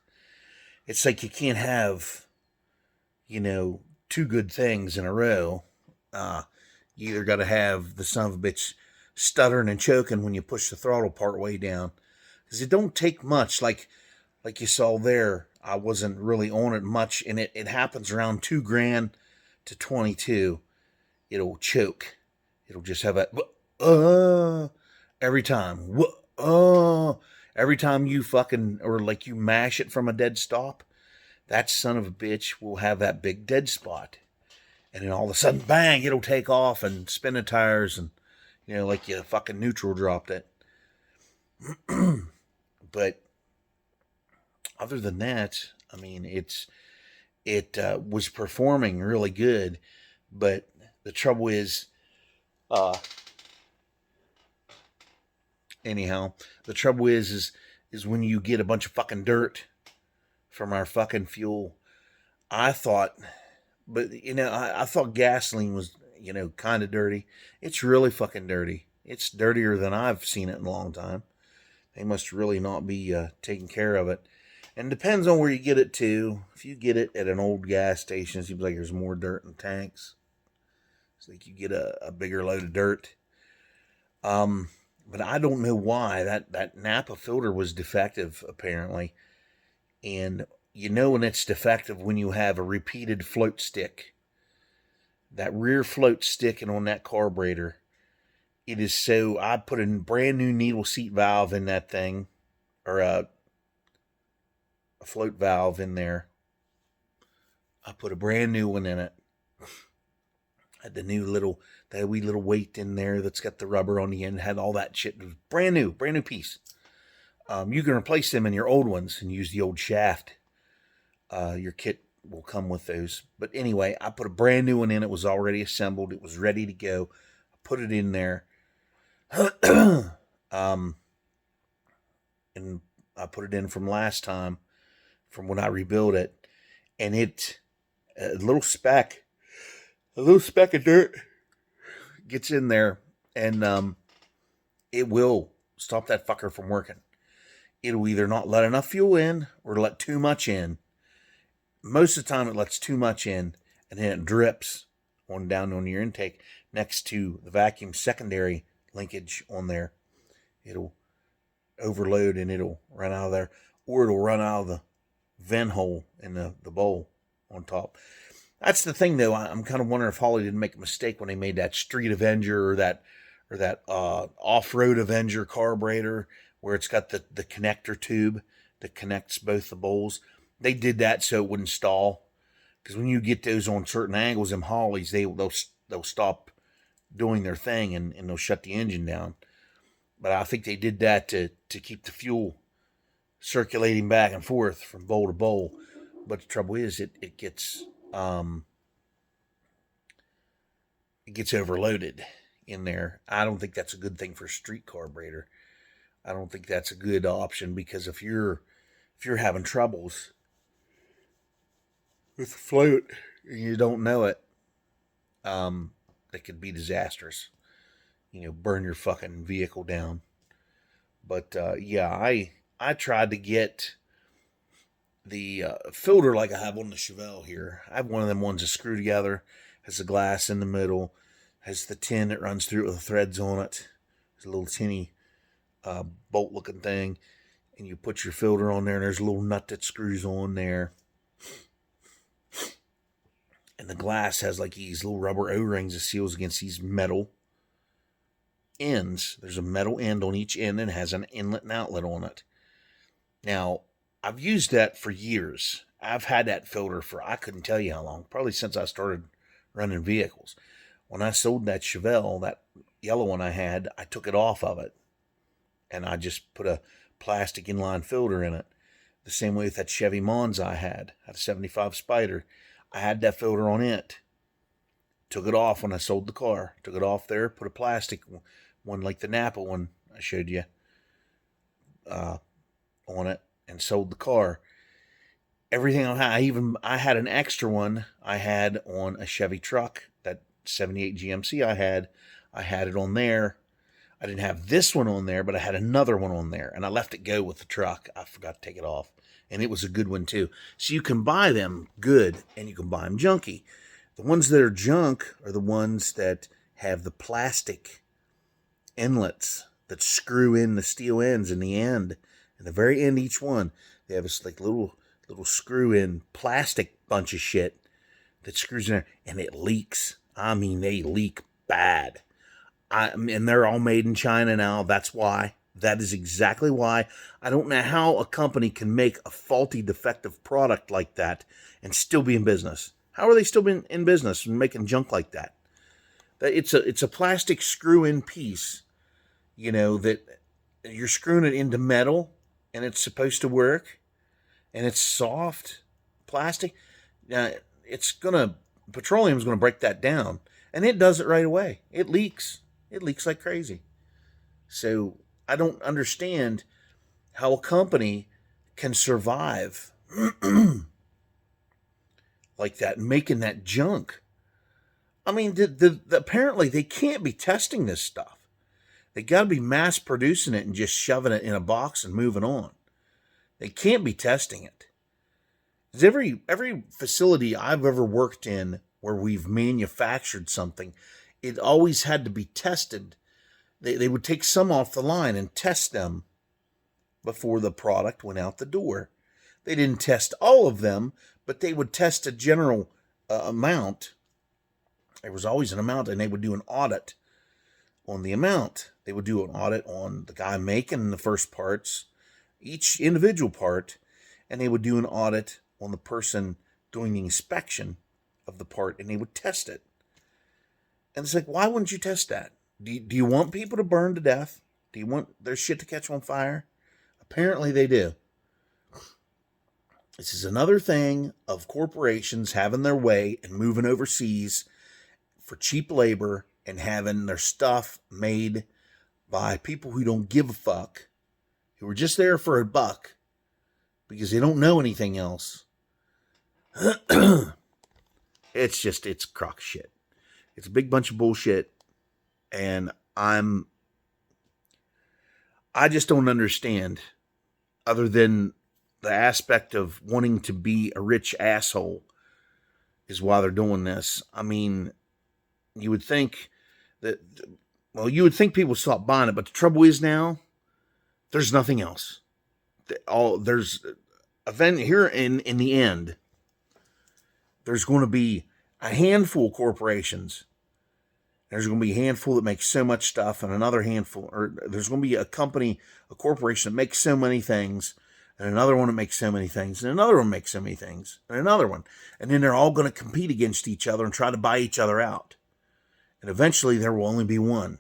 It's like you can't have, 2 good things in a row. You either got to have the son of a bitch stuttering and choking when you push the throttle part way down. Because it don't take much. Like you saw there, I wasn't really on it much. And it happens around 2 grand to 22. It'll choke. It'll just have that every time. Every time you you mash it from a dead stop, that son of a bitch will have that big dead spot. And then all of a sudden, bang, it'll take off and spin the tires and, like you fucking neutral dropped it. But other than that, I mean, it was performing really good. But the trouble is, the trouble is is when you get a bunch of fucking dirt from our fucking fuel. I thought, but I thought gasoline was, kind of dirty. It's really fucking dirty. It's dirtier than I've seen it in a long time. They must really not be taking care of it. And depends on where you get it to. If you get it at an old gas station, it seems like there's more dirt in tanks. It's like you get a bigger load of dirt. But I don't know why that Napa filter was defective, apparently. And when it's defective when you have a repeated float stick. That rear float sticking on that carburetor. It is so, I put a brand new needle seat valve in that thing, or a float valve in there. I put a brand new one in it. Had the that wee little weight in there that's got the rubber on the end, had all that shit. It was brand new piece. You can replace them in your old ones and use the old shaft. Your kit will come with those. But anyway, I put a brand new one in. It was already assembled. It was ready to go. I put it in there. And I put it in from last time, from when I rebuilt it. And a little speck of dirt gets in there, and it will stop that fucker from working. It'll either not let enough fuel in or let too much in. Most of the time it lets too much in, and then it drips on down on your intake next to the vacuum secondary linkage on there. It'll overload and it'll run out of there, or it'll run out of the vent hole in the bowl on top. That's the thing, though. I'm kind of wondering if Holley didn't make a mistake when they made that Street Avenger or that off-road Avenger carburetor, where it's got the connector tube that connects both the bowls. They did that so it wouldn't stall, because when you get those on certain angles, them Holleys, they'll stop doing their thing and they'll shut the engine down. But I think they did that to keep the fuel circulating back and forth from bowl to bowl. But the trouble is, it gets overloaded in there. I don't think that's a good thing for a street carburetor. I don't think that's a good option, because if you're having troubles with the float and you don't know it, that could be disastrous. Burn your fucking vehicle down. But yeah, I tried to get the filter like I have on the Chevelle here. I have one of them ones that screw together, has the glass in the middle, has the tin that runs through it with the threads on it. There's a little tinny bolt looking thing, and you put your filter on there, and there's a little nut that screws on there. And the glass has like these little rubber O-rings that seals against these metal ends. There's a metal end on each end and has an inlet and outlet on it. Now, I've used that for years. I've had that filter for, I couldn't tell you how long, probably since I started running vehicles. When I sold that Chevelle, that yellow one I had, I took it off of it, and I just put a plastic inline filter in it. The same way with that Chevy Monza I had a 75 Spider. I had that filter on it. Took it off when I sold the car. Took it off there, put a plastic one like the Napa one I showed you on it, and sold the car. Everything I had an extra one I had on a Chevy truck, that 78 GMC I had it on there. I didn't have this one on there, but I had another one on there, and I left it go with the truck. I forgot to take it off, and it was a good one too. So you can buy them good, and you can buy them junky. The ones that are junk are the ones that have the plastic inlets that screw in the steel ends in the end. At the very end, each one, they have this like little screw in plastic bunch of shit that screws in there, and it leaks. I mean, they leak bad. And they're all made in China now. That's why. That is exactly why. I don't know how a company can make a faulty, defective product like that and still be in business. How are they still in business and making junk like that? It's a plastic screw-in piece, that you're screwing it into metal, and it's supposed to work, and it's soft plastic. Now, petroleum's gonna break that down, and it does it right away. It leaks like crazy. So I don't understand how a company can survive like that, making that junk. I mean, apparently they can't be testing this stuff. They got to be mass producing it and just shoving it in a box and moving on. They can't be testing it. 'Cause every facility I've ever worked in where we've manufactured something, it always had to be tested. They would take some off the line and test them before the product went out the door. They didn't test all of them, but they would test a general amount. There was always an amount, and they would do an audit on the amount. They would do an audit on the guy making the first parts, each individual part, and they would do an audit on the person doing the inspection of the part, and they would test it. And it's like, why wouldn't you test that? Do you want people to burn to death? Do you want their shit to catch on fire? Apparently they do. This is another thing of corporations having their way and moving overseas for cheap labor and having their stuff made by people who don't give a fuck, who are just there for a buck because they don't know anything else. It's crock shit. It's a big bunch of bullshit. And I just don't understand, other than the aspect of wanting to be a rich asshole is why they're doing this. I mean, you would think people stop buying it, but the trouble is now there's nothing else. There's event here in the end. There's going to be a handful of corporations. There's going to be a handful that makes so much stuff, and another handful, or there's going to be a corporation that makes so many things, and another one that makes so many things, and another one makes so many things, and another one. And then they're all going to compete against each other and try to buy each other out. And eventually there will only be one.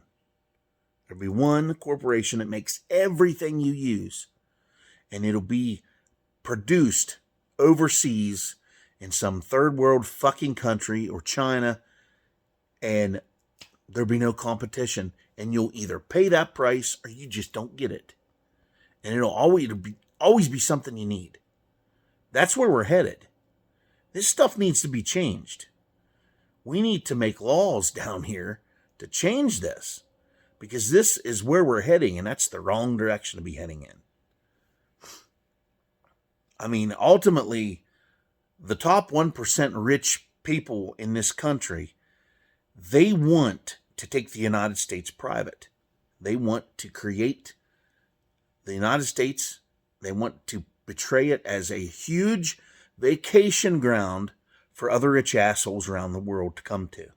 There'll be one corporation that makes everything you use, and it'll be produced overseas in some third world fucking country or China, and there'll be no competition, and you'll either pay that price or you just don't get it. And it'll always be something you need. That's where we're headed. This stuff needs to be changed. We need to make laws down here to change this, because this is where we're heading, and that's the wrong direction to be heading in. I mean, ultimately, the top 1% rich people in this country, they want to take the United States private. They want to create the United States. They want to portray it as a huge vacation ground for other rich assholes around the world to come to.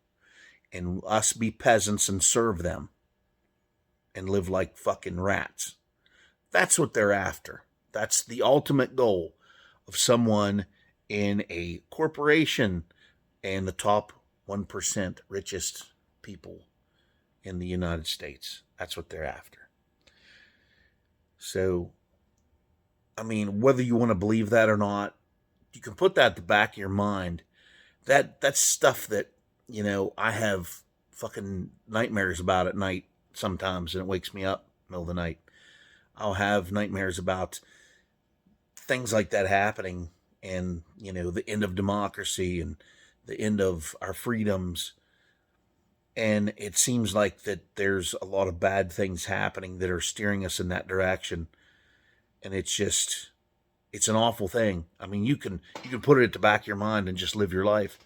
And us be peasants and serve them and live like fucking rats. That's what they're after. That's the ultimate goal of someone in a corporation and the top 1% richest people in the United States. That's what they're after. So, I mean, whether you want to believe that or not, you can put that at the back of your mind. That's stuff that, I have fucking nightmares about at night sometimes, and it wakes me up in the middle of the night. I'll have nightmares about things like that happening, and, the end of democracy and the end of our freedoms. And it seems like that there's a lot of bad things happening that are steering us in that direction. And it's an awful thing. I mean, you can put it at the back of your mind and just live your life,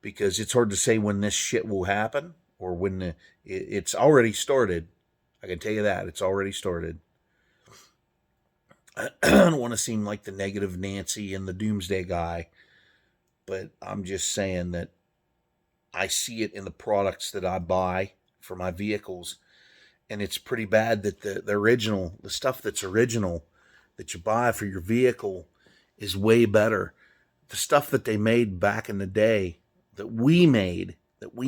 because it's hard to say when this shit will happen, or when it's already started. I can tell you that it's already started. I don't want to seem like the negative Nancy and the doomsday guy, but I'm just saying that I see it in the products that I buy for my vehicles, and it's pretty bad that the stuff that's original that you buy for your vehicle is way better. The stuff that they made back in the day, that we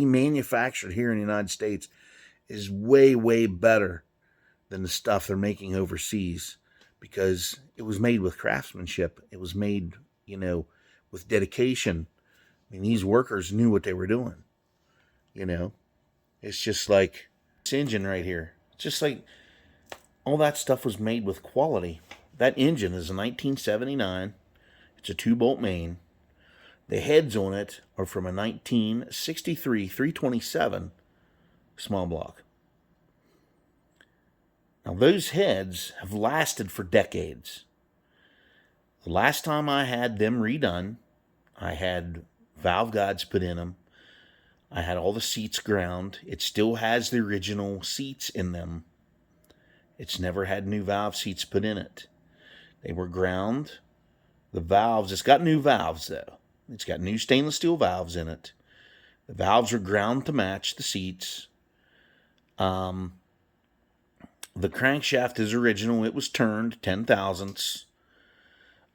manufactured here in the United States, is way, way better than the stuff they're making overseas, because it was made with craftsmanship. It was made, with dedication. I mean, these workers knew what they were doing. It's just like this engine right here. It's just like all that stuff was made with quality. That engine is a 1979. It's a 2-bolt main. The heads on it are from a 1963 327 small block. Now, those heads have lasted for decades. The last time I had them redone, I had valve guides put in them. I had all the seats ground. It still has the original seats in them. It's never had new valve seats put in it. They were ground. The valves, it's got new valves though. It's got new stainless steel valves in it. The valves are ground to match the seats. The crankshaft is original. It was turned 10 thousandths.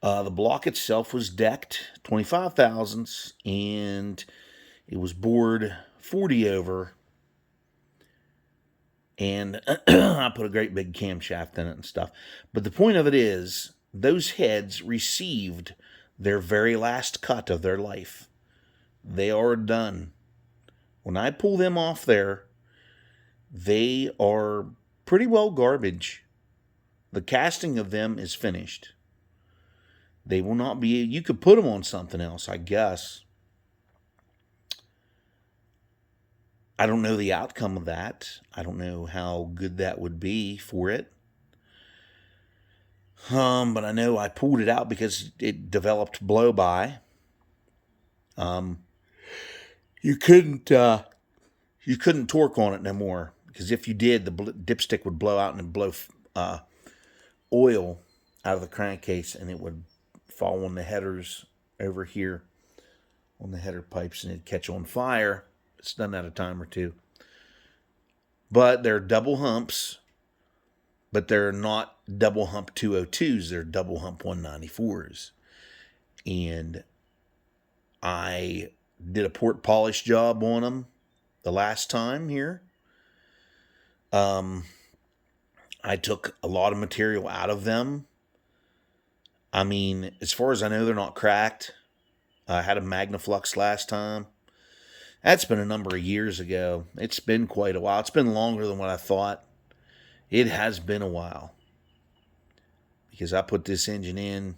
The block itself was decked 25 thousandths, and it was bored 40 over. And I put a great big camshaft in it and stuff. But the point of it is, those heads received their very last cut of their life. They are done. When I pull them off there, they are pretty well garbage. The casting of them is finished. They will not be, you could put them on something else, I guess. I don't know the outcome of that. I don't know how good that would be for it. But I know I pulled it out because it developed blow-by. You couldn't torque on it no more, because if you did, the dipstick would blow out and blow oil out of the crankcase, and it would fall on the headers over here on the header pipes, and it'd catch on fire. It's done that a time or two. But they're double humps, but they're not double hump 202s. They're double hump 194s. And I did a port polish job on them the last time here. I took a lot of material out of them. I mean, as far as I know, they're not cracked. I had a Magnaflux last time. That's been a number of years ago. It's been quite a while. It's been longer than what I thought. It has been a while. Because I put this engine in.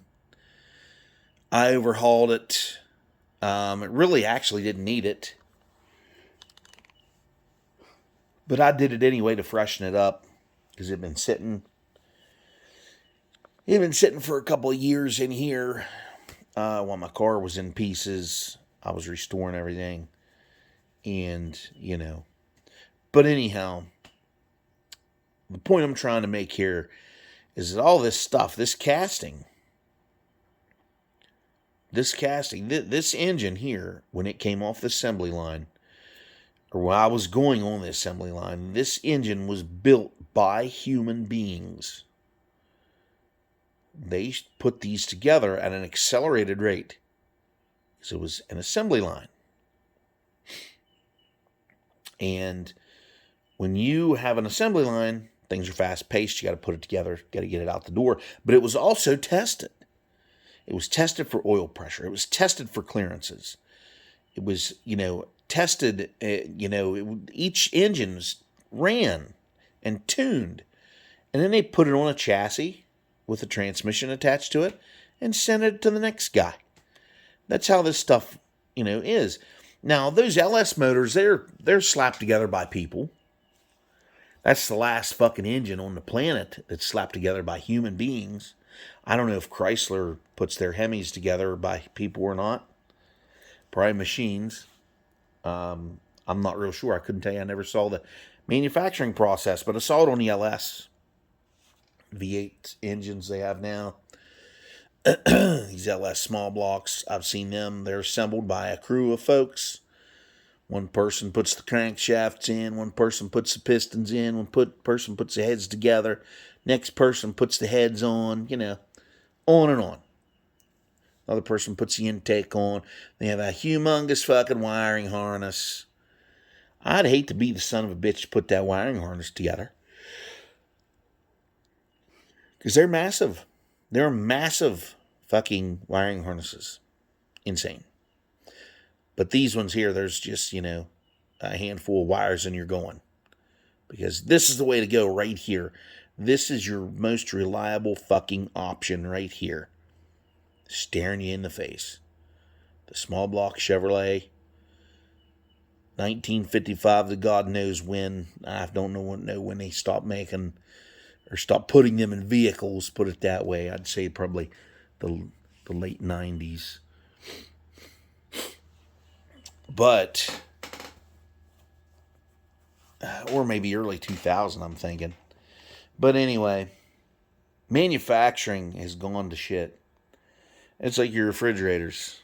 I overhauled it. It really actually didn't need it. But I did it anyway to freshen it up. Because it had been sitting. It had been sitting for a couple of years in here. While my car was in pieces. I was restoring everything. And, you know. But anyhow, the point I'm trying to make here is that all this stuff, this casting, this engine here, when it came off the assembly line, or when I was going on the assembly line, this engine was built by human beings. They put these together at an accelerated rate, because it was an assembly line. And when you have an assembly line, things are fast-paced. You got to put it together, got to get it out the door. But it was also tested. It was tested for oil pressure. It was tested for clearances. It was, tested, each engine was ran and tuned. And then they put it on a chassis with a transmission attached to it and sent it to the next guy. That's how this stuff, is. Now, those LS motors, they're slapped together by people. That's the last fucking engine on the planet that's slapped together by human beings. I don't know if Chrysler puts their Hemis together by people or not. Probably machines. I'm not real sure. I couldn't tell you. I never saw the manufacturing process, but I saw it on the LS V8 engines they have now. These LS small blocks, I've seen them. They're assembled by a crew of folks. One person puts the crankshafts in, one person puts the pistons in, one person puts the heads together, next person puts the heads on, on and on. Another person puts the intake on. They have a humongous fucking wiring harness. I'd hate to be the son of a bitch to put that wiring harness together. Because they're massive. They're massive fucking wiring harnesses. Insane. But these ones here, there's just, a handful of wires and you're going. Because this is the way to go right here. This is your most reliable fucking option right here. Staring you in the face. The small block Chevrolet. 1955 to God knows when. I don't know when they stopped making or stopped putting them in vehicles, put it that way. I'd say probably the late 90s. But, or maybe early 2000, I'm thinking. But anyway, manufacturing has gone to shit. It's like your refrigerators.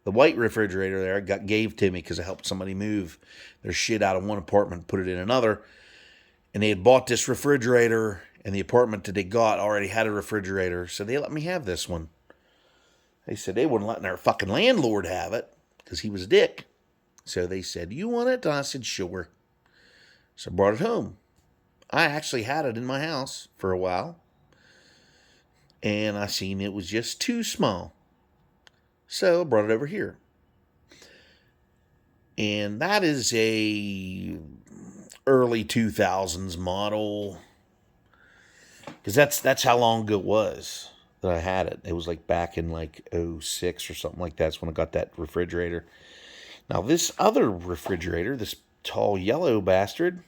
The white refrigerator there gave to me because I helped somebody move their shit out of one apartment, put it in another. And they had bought this refrigerator, and the apartment that they got already had a refrigerator, so they let me have this one. They said they wouldn't let their fucking landlord have it because he was a dick. So they said, "You want it?" And I said, "Sure." So I brought it home. I actually had it in my house for a while, and I seen it was just too small. So I brought it over here. And that is a early 2000s model. Because that's how long ago it was that I had it. It was like back in like 06 or something like that. That's when I got that refrigerator. Now this other refrigerator, this tall yellow bastard,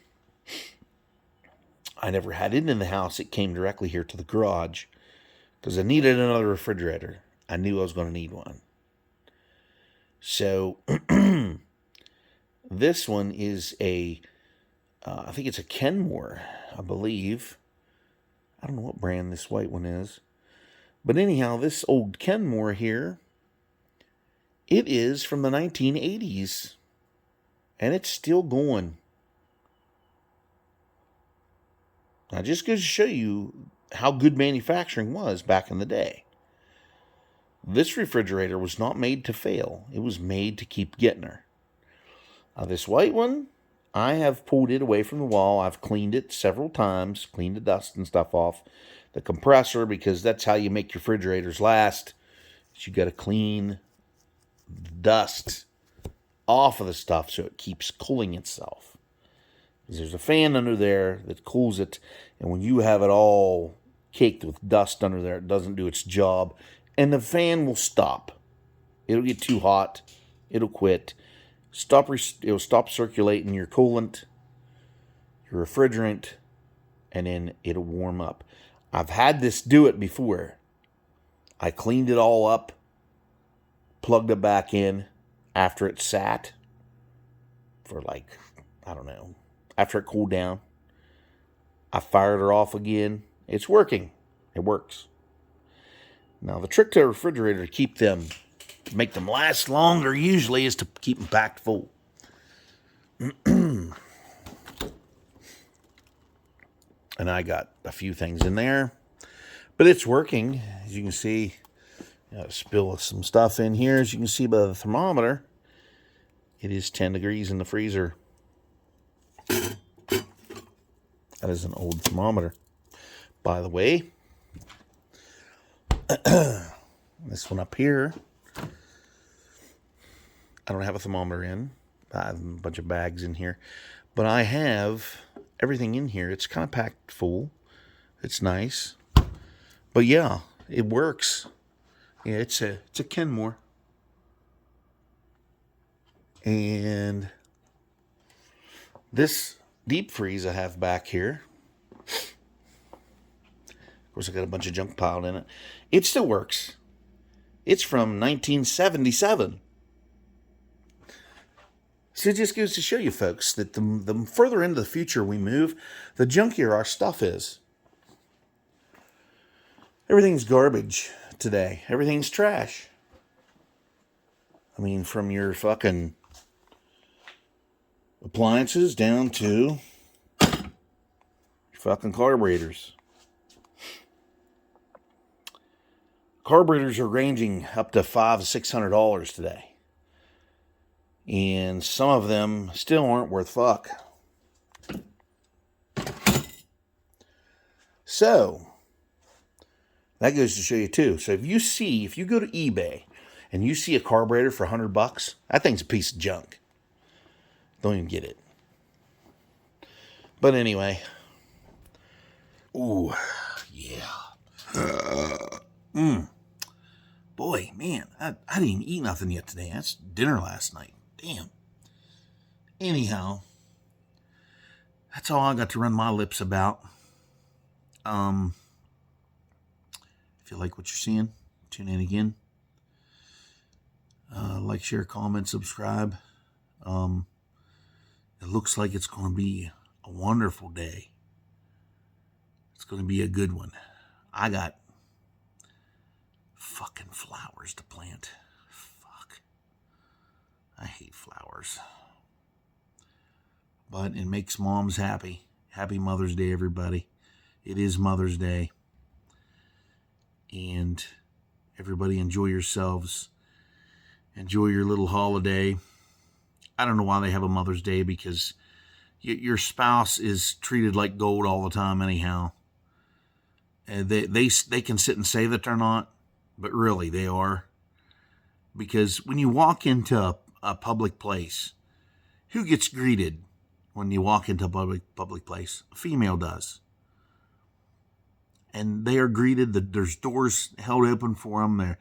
I never had it in the house. It came directly here to the garage because I needed another refrigerator. I knew I was going to need one. So this one is I think it's a Kenmore, I believe. I don't know what brand this white one is. But anyhow, this old Kenmore here, it is from the 1980s. And it's still going. Now, just goes to show you how good manufacturing was back in the day. This refrigerator was not made to fail. It was made to keep getting her. Now, this white one, I have pulled it away from the wall. I've cleaned it several times, cleaned the dust and stuff off the compressor, because that's how you make your refrigerators last. You got to clean the dust off of the stuff so it keeps cooling itself. Because there's a fan under there that cools it, and when you have it all caked with dust under there, it doesn't do its job, and the fan will stop. It'll get too hot. It'll quit. It'll stop circulating your coolant, your refrigerant, and then it'll warm up. I've had this do it before. I cleaned it all up, plugged it back in after it sat for like, I don't know, after it cooled down. I fired her off again. It's working. It works. Now, the trick to a refrigerator to make them last longer usually is to keep them packed full. And I got a few things in there, but it's working. As you can see, spill some stuff in here. As you can see by the thermometer, it is 10 degrees in the freezer. That is an old thermometer, by the way. This one up here, I don't have a thermometer in. I have a bunch of bags in here, but I have everything in here. It's kind of packed full. It's nice, but yeah, it works. Yeah, it's a Kenmore, and this deep freeze I have back here. Of course, I got a bunch of junk piled in it. It still works. It's from 1977. So it just goes to show you, folks, that the further into the future we move, the junkier our stuff is. Everything's garbage today. Everything's trash. I mean, from your fucking appliances down to your fucking carburetors. Carburetors are ranging up to $500 to $600 today. And some of them still aren't worth fuck. So, that goes to show you too. So if you go to eBay and you see a carburetor for $100, that thing's a piece of junk. Don't even get it. But anyway, Ooh, yeah. Boy, man, I didn't even eat nothing yet today. That's dinner last night. Damn. Anyhow, that's all I got to run my lips about. If you like what you're seeing, tune in again. Like, share, comment, subscribe. It looks like it's going to be a wonderful day. It's going to be a good one. I got fucking flowers to plant. Fuck. I hate flowers. But it makes moms happy. Happy Mother's Day, everybody. It is Mother's Day. And everybody enjoy yourselves. Enjoy your little holiday. I don't know why they have a Mother's Day, because your spouse is treated like gold all the time anyhow. They can sit and say that they're not, but really they are. Because when you walk into a public place, who gets greeted when you walk into a public place? A female does. And they are greeted. There's doors held open for them.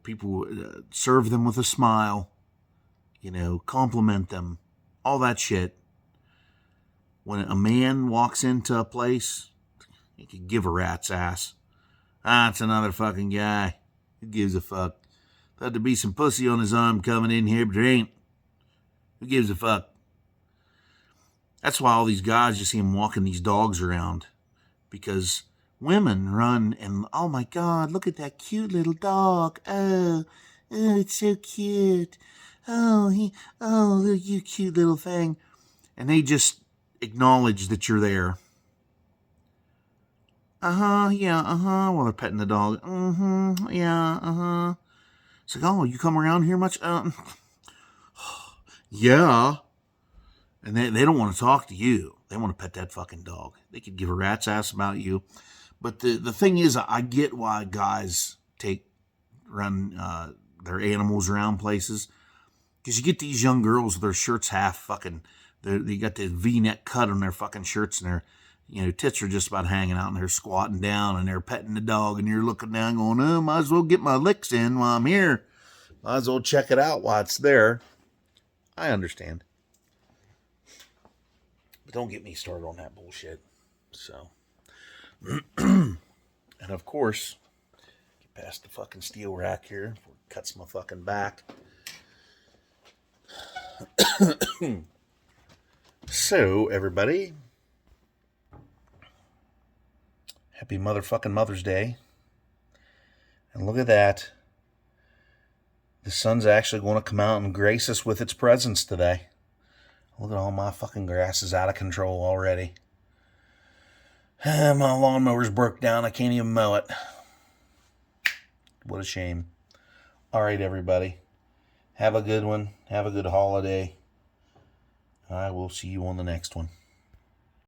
People serve them with a smile. Compliment them. All that shit. When a man walks into a place, he could give a rat's ass. It's another fucking guy. Who gives a fuck? Thought there'd be some pussy on his arm coming in here, but there ain't. Who gives a fuck? That's why all these guys, you see them walking these dogs around. Because women run and, oh my God, look at that cute little dog. Oh, it's so cute. Oh, you cute little thing. And they just acknowledge that you're there. Yeah, while they're petting the dog. Yeah, It's like, oh, you come around here much? Yeah. And they don't want to talk to you. They want to pet that fucking dog. They could give a rat's ass about you. But the thing is, I get why guys run their animals around places. Because you get these young girls with their shirts half fucking, they got the V-neck cut on their fucking shirts, and their tits are just about hanging out, and they're squatting down, and they're petting the dog, and you're looking down going, oh, might as well get my licks in while I'm here. Might as well check it out while it's there. I understand. But don't get me started on that bullshit. So. And of course, get past the fucking steel rack here before it cuts my fucking back. So, everybody, happy motherfucking Mother's Day. And look at that. The sun's actually going to come out and grace us with its presence today. Look at all my fucking grass is out of control already. My lawnmower's broke down. I can't even mow it. What a shame. All right, everybody. Have a good one. Have a good holiday. I will see you on the next one.